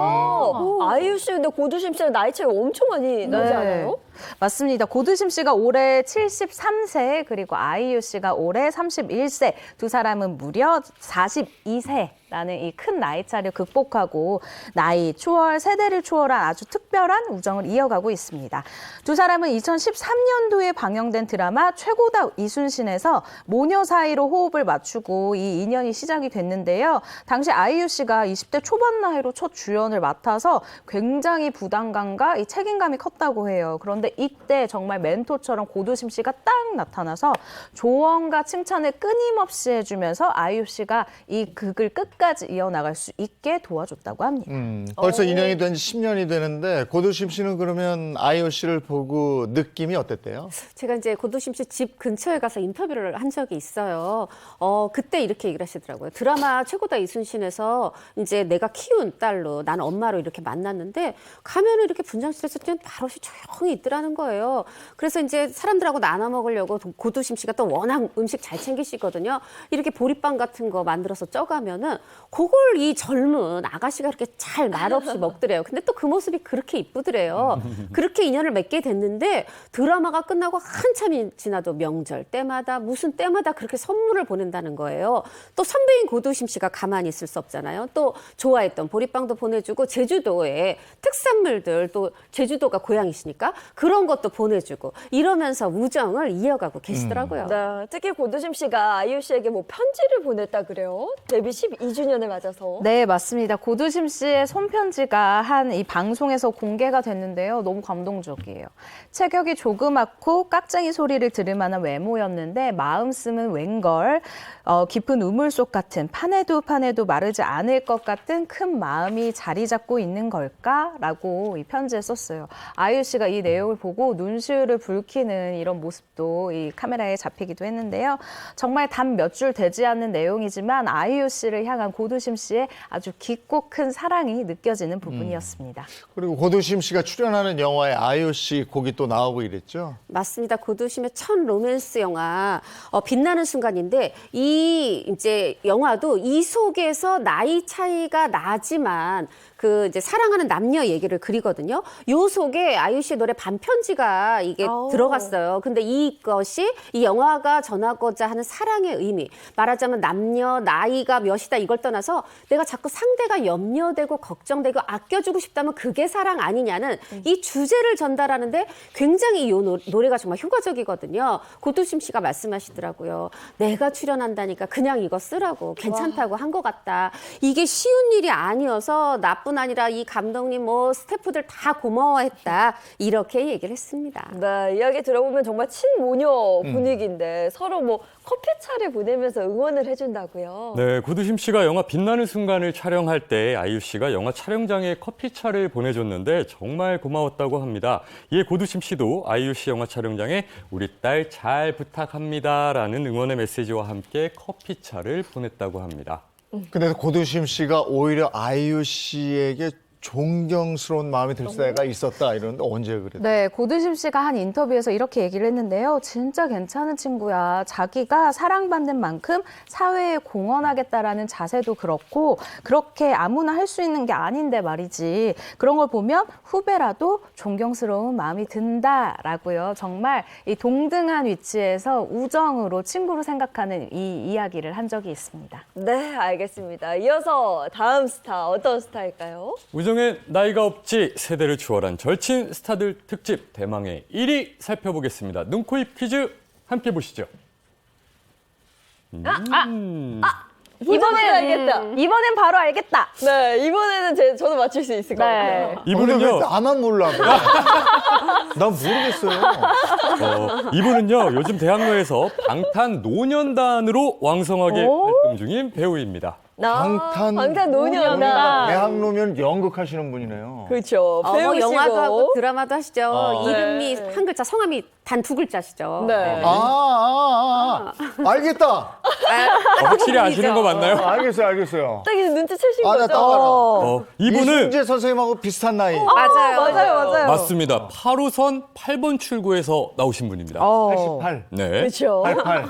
아이유 씨 근데 고두심 씨랑 나이 차이가 엄청 많이 나지 않아요? 맞습니다. 고두심 씨가 올해 73세 그리고 아이유 씨가 올해 31세 두 사람은 무려 42세라는 이 큰 나이 차를 극복하고 나이 초월, 세대를 초월한 아주 특별한 우정을 이어가고 있습니다. 두 사람은 2013년도에 방영된 드라마 최고다 이순신에서 모녀 사이로 호흡을 맞추고 이 인연이 시작이 됐는데요. 당시 아이유 씨가 20대 초반 나이로 첫 주연을 맡아서 굉장히 부담감과 이 책임감이 컸다고 해요. 그런데 이때 정말 멘토처럼 고두심 씨가 딱 나타나서 조언과 칭찬을 끊임없이 해주면서 아이유 씨가 이 극을 끝까지 이어나갈 수 있게 도와줬다고 합니다. 벌써 인연이 된 지 10년이 되는데 고두심 씨는 그러면 아이유 씨를 보고 느낌이 어땠대요? 제가 이제 고두심 씨 집 근처에 가서 인터뷰를 한 적이 있어요. 그때 이렇게 얘기를 하시더라고요. 드라마 최고다 이순신에서 이제 내가 키운 딸로 나는 엄마로 이렇게 만났는데 가면은 이렇게 분장실에서 그냥 바로 조용히 있더라는 거예요. 그래서 이제 사람들하고 나눠 먹으려고 고두심 씨가 또 워낙 음식 잘 챙기시거든요. 이렇게 보리빵 같은 거 만들어서 쪄가면은 그걸 이 젊은 아가씨가 그렇게 잘 말없이 먹더래요. 근데 또 그 모습이 그렇게 이쁘더래요. 그렇게 인연을 맺게 됐는데 드라마가 끝나고 한참이 지나도 명절 때마다 무슨 때마다 그렇게 선물을 보낸다는 거예요. 또 선배인 고두심 씨가 가만히 있을 수 없잖아요. 또 좋아했던 보리빵도 보내주고 제주도에 특산물들 또 제주도가 고향이시니까 그런 것도 보내주고 이러면서 우정을 이어가고 계시더라고요. 네, 특히 고두심 씨가 아이유 씨에게 뭐 편지를 보냈다 그래요? 데뷔 12주년을 맞아서. 네, 맞습니다. 고두심 씨의 손편지가 한 이 방송에서 공개가 됐는데요. 너무 감동적이에요. 체격이 조그맣고 깍쟁이 소리를 들을 만한 외모였는데 마음 쓰면 웬걸 깊은 우물속 같은 파내도 마르지 않을 것 같은 큰 마음이 자리 잡고 있는 걸까라고 이 편지에 썼어요. 아이유 씨가 이 내용을 보고 눈시울을 붉히는 이런 모습도 이 카메라에 잡히기도 했는데요. 정말 단 몇 줄 되지 않는 내용이지만 아이유 씨를 향한 고두심 씨의 아주 깊고 큰 사랑이 느껴지는 부분이었습니다. 그리고 고두심 씨가 출연하는 영화에 아이유 씨 곡이 또 나오고 이랬죠? 맞습니다. 고두심의 첫 로맨스 영화 빛나는 순간인데 이 이제 영화도 이 속에서 나이 차이가 나지만 그 이제 사랑하는 남녀 얘기를 그리거든요. 요 속에 아이유 씨의 노래 반편지가 이게 들어갔어요. 근데 이것이 이 영화가 전하고자 하는 사랑의 의미, 말하자면 남녀 나이가 몇이다 이걸 떠나서 내가 자꾸 상대가 염려되고 걱정되고 아껴주고 싶다면 그게 사랑 아니냐는 이 주제를 전달하는데 굉장히 이 노래가 정말 효과적이거든요. 고두심 씨가 말씀하시더라고요. 내가 출연한다니까 그냥 이거 쓰라고 괜찮다고 한 것 같다. 이게 쉬운 일이 아니어서 나뿐 아니라 이 감독님 뭐 스태프들 다 고마워했다. 이렇게 얘기를 했습니다. 네, 이야기 들어보면 정말 친모녀 분위기인데 서로 뭐 커피차를 보내면서 응원을 해준다고요. 네, 고두심 씨가 영화 빛나는 순간을 촬영할 때 아이유 씨가 영화 촬영장에 커피차를 보내줬는데 정말 고마웠다고 합니다. 이에 고두심 씨도 아이유 씨 영화 촬영장에 우리 딸 잘 부탁합니다라는 응원의 메시지와 함께 커피차를 보냈다고 합니다. 근데 고두심 씨가 오히려 아이유 씨에게 존경스러운 마음이 들 때가 있었다 이러는데 언제 그랬어요? 네, 고두심 씨가 한 인터뷰에서 이렇게 얘기를 했는데요. 진짜 괜찮은 친구야. 자기가 사랑받는 만큼 사회에 공헌하겠다라는 자세도 그렇고 그렇게 아무나 할 수 있는 게 아닌데 말이지. 그런 걸 보면 후배라도 존경스러운 마음이 든다라고요. 정말 이 동등한 위치에서 우정으로 친구로 생각하는 이 이야기를 한 적이 있습니다. 네, 알겠습니다. 이어서 다음 스타 어떤 스타일까요? 우정엔 나이가 없지 세대를 초월한 절친 스타들 특집 대망의 1위 살펴보겠습니다. 눈, 코, 입 퀴즈 함께 보시죠. 이번엔 알겠다. 이번엔 바로 알겠다. 네, 이번에는 저도 맞출 수 있을 것 같아요. 이분은요. 왜 나만 몰라? 난 모르겠어요. 이분은요. 요즘 대학로에서 방탄노년단으로 왕성하게 활동 중인 배우입니다. 방탄노년단. 대학로면 연극하시는 분이네요. 그렇죠. 배우시고. 영화도 하고 드라마도 하시죠. 이름이 네. 한 글자, 성함이 단 2글자시죠. 네. 알겠다. 확실히 아시는 거 맞나요? 알겠어요. 딱 눈치 눈치채신 나 거죠? 딱 알아. 이분은 이순재 선생님하고 비슷한 나이. 맞아요. 맞습니다. 8호선 8번 출구에서 나오신 분입니다. 88. 네. 그렇죠. 88.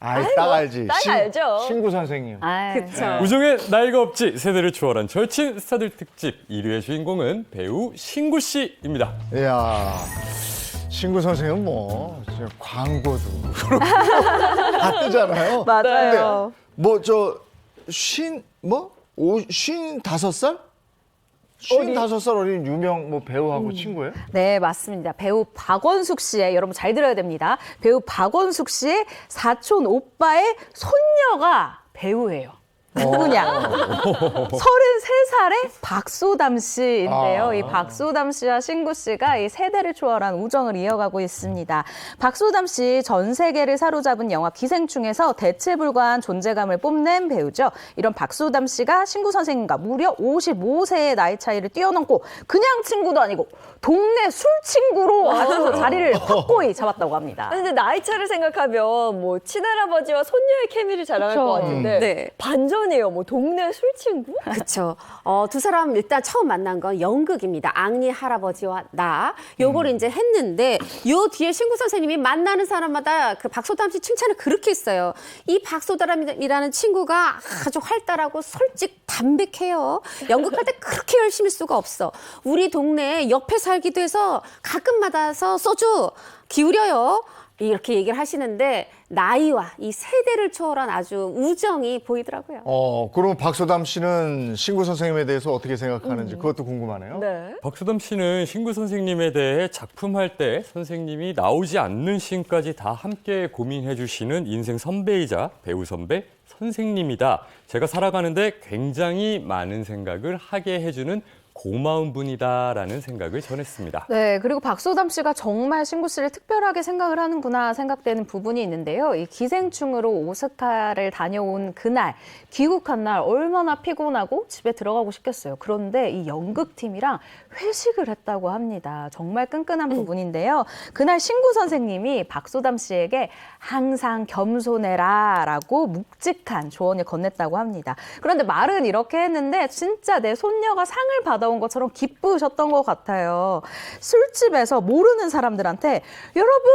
딱 알지. 딱 알죠. 신구 선생님. 그렇죠. 우정의 나이가 없지 세대를 초월한 절친 스타들 특집 1위의 주인공은 배우 신구 씨입니다. 이야. 신구 선생님은 뭐 진짜 광고도 그렇고 다 뜨잖아요. 맞아요. 뭐 저 55살? 55살 어린 유명 뭐 배우하고 친구예요? 네, 맞습니다. 배우 박원숙 씨의, 여러분 잘 들어야 됩니다. 배우 박원숙 씨의 사촌 오빠의 손녀가 배우예요. 누구냐? 33살의 박소담 씨인데요. 이 박소담 씨와 신구 씨가 이 세대를 초월한 우정을 이어가고 있습니다. 박소담 씨 전 세계를 사로잡은 영화 기생충에서 대체 불가한 존재감을 뽐낸 배우죠. 이런 박소담 씨가 신구 선생님과 무려 55세의 나이 차이를 뛰어넘고 그냥 친구도 아니고 동네 술 친구로 아주 자리를 확고히 잡았다고 합니다. 근데 나이 차를 생각하면 뭐 친할아버지와 손녀의 케미를 자랑할 것 같은데 네. 반전이에요. 뭐 동네 술 친구? 그렇죠. 두 사람 일단 처음 만난 건 연극입니다. 앙리 할아버지와 나. 요걸 이제 했는데 요 뒤에 신구 선생님이 만나는 사람마다 그 박소담 씨 칭찬을 그렇게 했어요. 이 박소담이라는 친구가 아주 활달하고 솔직 담백해요. 연극할 때 그렇게 열심일 수가 없어. 우리 동네에 옆에 살기도 해서 가끔 받아서 소주 기울여요. 이렇게 얘기를 하시는데 나이와 이 세대를 초월한 아주 우정이 보이더라고요. 그럼 박소담 씨는 신구 선생님에 대해서 어떻게 생각하는지 그것도 궁금하네요. 네. 박소담 씨는 신구 선생님에 대해 작품할 때 선생님이 나오지 않는 씬까지 다 함께 고민해 주시는 인생 선배이자 배우 선배 선생님이다. 제가 살아가는데 굉장히 많은 생각을 하게 해주는 고마운 분이다라는 생각을 전했습니다. 네, 그리고 박소담 씨가 정말 신구 씨를 특별하게 생각을 하는구나 생각되는 부분이 있는데요. 이 기생충으로 오스카를 다녀온 그날, 귀국한 날 얼마나 피곤하고 집에 들어가고 싶겠어요. 그런데 이 연극팀이랑 회식을 했다고 합니다. 정말 끈끈한 부분인데요. 그날 신구 선생님이 박소담 씨에게 항상 겸손해라 라고 묵직한 조언을 건넸다고 합니다. 그런데 말은 이렇게 했는데 진짜 내 손녀가 상을 받아온 것처럼 기쁘셨던 것 같아요. 술집에서 모르는 사람들한테 여러분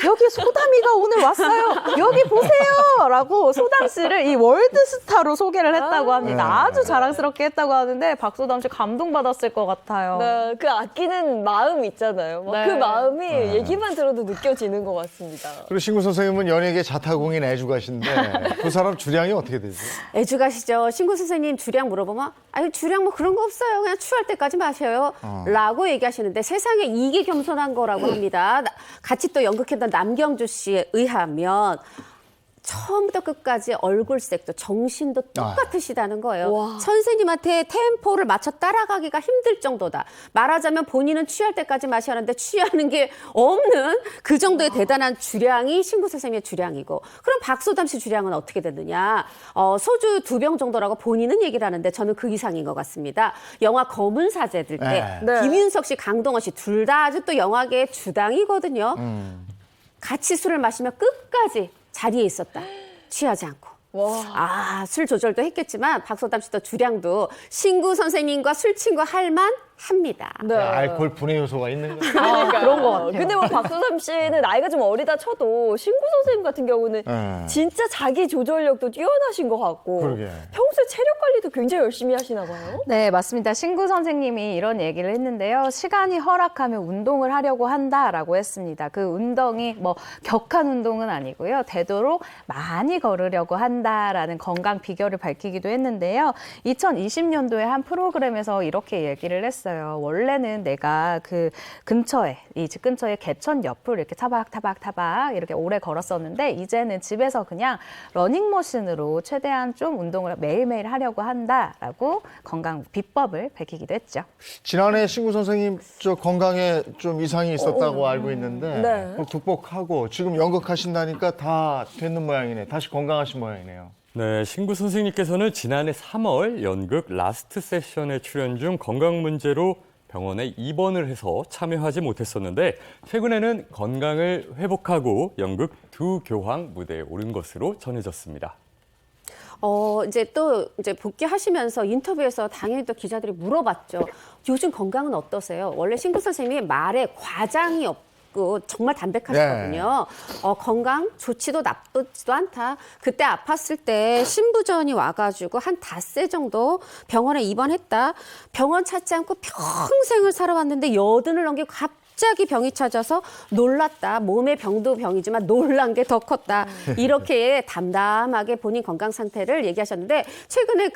여기 소담이가 오늘 왔어요. 여기 보세요 라고 소담 씨를 이 월드스타로 소개를 했다고 합니다. 아주 자랑스럽게 했다고 하는데 박소담 씨 감동받았을 것 같아요. 네, 그 아끼는 마음 있잖아요. 막 그 마음이 얘기만 들어도 느껴지는 것 같습니다. 그리고 신구 선생님은 연예계 자타공인 애주가신데 그 사람 주량이 어떻게 되죠? 애주가시죠. 신구 선생님 주량 물어보면 아유 주량 뭐 그런 거 없어요. 그냥 취할 때까지 마셔요. 라고 얘기하시는데 세상에 이게 겸손한 거라고 합니다. 같이 또 연극했던 남경주 씨에 의하면 처음부터 끝까지 얼굴색도 정신도 똑같으시다는 거예요. 와. 선생님한테 템포를 맞춰 따라가기가 힘들 정도다. 말하자면 본인은 취할 때까지 마시는데 취하는 게 없는 그 정도의 대단한 주량이 신구 선생님의 주량이고 그럼 박소담 씨 주량은 어떻게 되느냐. 소주 2병 정도라고 본인은 얘기를 하는데 저는 그 이상인 것 같습니다. 영화 검은 사제들 때 김윤석 씨, 강동원 씨 둘 다 아주 또 영화계의 주당이거든요. 같이 술을 마시면 끝까지 자리에 있었다. 취하지 않고. 술 조절도 했겠지만 박소담 씨도 주량도 신구 선생님과 술 친구 할만 합니다. 네. 알코올 분해 요소가 있는 거예요. 그러니까요. 그런 것 같아요. 근데 뭐 박소담 씨는 나이가 좀 어리다 쳐도 신구 선생님 같은 경우는 진짜 자기 조절력도 뛰어나신 것 같고 그러게. 평소에 체력 관리도 굉장히 열심히 하시나 봐요. 네, 맞습니다. 신구 선생님이 이런 얘기를 했는데요. 시간이 허락하면 운동을 하려고 한다라고 했습니다. 그 운동이 뭐 격한 운동은 아니고요. 되도록 많이 걸으려고 한다라는 건강 비결을 밝히기도 했는데요. 2020년도에 한 프로그램에서 이렇게 얘기를 했어요. 원래는 내가 그 근처에, 이 집 근처에 개천 옆을 이렇게 타박 이렇게 오래 걸었었는데 이제는 집에서 그냥 러닝머신으로 최대한 좀 운동을 매일매일 하려고 한다라고 건강 비법을 밝히기도 했죠. 지난해 신구 선생님 저 건강에 좀 이상이 있었다고 알고 있는데 그걸 극복하고 지금 연극하신다니까 다 되는 모양이네. 다시 건강하신 모양이네요. 네, 신구 선생님께서는 지난해 3월 연극 라스트 세션에 출연 중 건강 문제로 병원에 입원을 해서 참여하지 못했었는데 최근에는 건강을 회복하고 연극 2교황 무대에 오른 것으로 전해졌습니다. 이제 복귀하시면서 인터뷰에서 당연히 또 기자들이 물어봤죠. 요즘 건강은 어떠세요? 원래 신구 선생님이 말에 과장이 없고 정말 담백하시거든요. 건강 좋지도 나쁘지도 않다. 그때 아팠을 때 신부전이 와가지고 한 닷새 정도 병원에 입원했다. 병원 찾지 않고 평생을 살아왔는데 80을 넘기고 갑자기 병이 찾아서 놀랐다. 몸의 병도 병이지만 놀란 게 더 컸다. 이렇게 담담하게 본인 건강 상태를 얘기하셨는데 최근에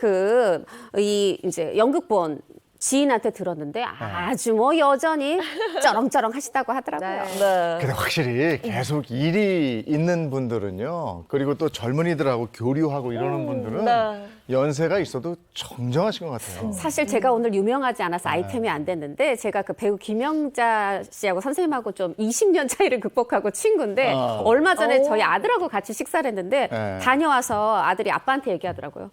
이제 연극본 지인한테 들었는데 아주 여전히 쩌렁쩌렁 하시다고 하더라고요. 네. 근데 확실히 계속 일이 있는 분들은요. 그리고 또 젊은이들하고 교류하고 이러는 분들은 네. 연세가 있어도 정정하신 것 같아요. 사실 제가 오늘 유명하지 않아서 아이템이 안 됐는데 제가 그 배우 김영자 씨하고 선생님하고 좀 20년 차이를 극복하고 친구인데 얼마 전에 저희 아들하고 같이 식사를 했는데 다녀와서 아들이 아빠한테 얘기하더라고요.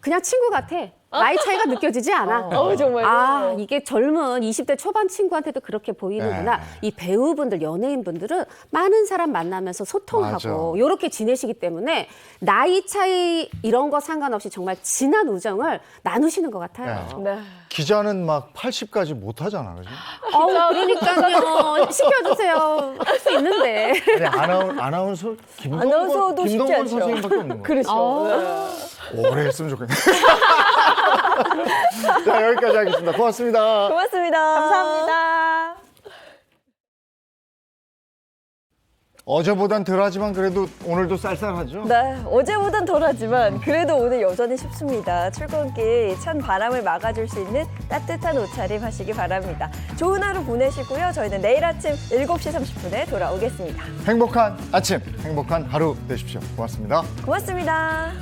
그냥 친구 같아. 나이 차이가 느껴지지 않아. 정말요? 이게 젊은 20대 초반 친구한테도 그렇게 보이는구나. 이 배우분들, 연예인분들은 많은 사람 만나면서 소통하고 이렇게 지내시기 때문에 나이 차이 이런 거 상관없이 정말 진한 우정을 나누시는 것 같아요. 네. 기자는 막 80까지 못 하잖아, 그죠? 그러니까요. 시켜주세요. 할 수 있는데. 아니, 아나운서 아나운서도 쉽지 김동건 않죠. 선생님밖에 없는 거예요. 그렇죠. 오래 했으면 좋겠네. 자, 여기까지 하겠습니다. 고맙습니다. 고맙습니다. 감사합니다. 어제보단 덜하지만 그래도 오늘도 쌀쌀하죠? 네, 어제보단 덜하지만 그래도 오늘 여전히 춥습니다. 출근길 찬 바람을 막아줄 수 있는 따뜻한 옷차림 하시기 바랍니다. 좋은 하루 보내시고요. 저희는 내일 아침 7시 30분에 돌아오겠습니다. 행복한 아침, 행복한 하루 되십시오. 고맙습니다. 고맙습니다.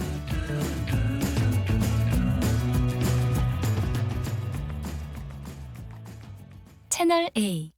채널 A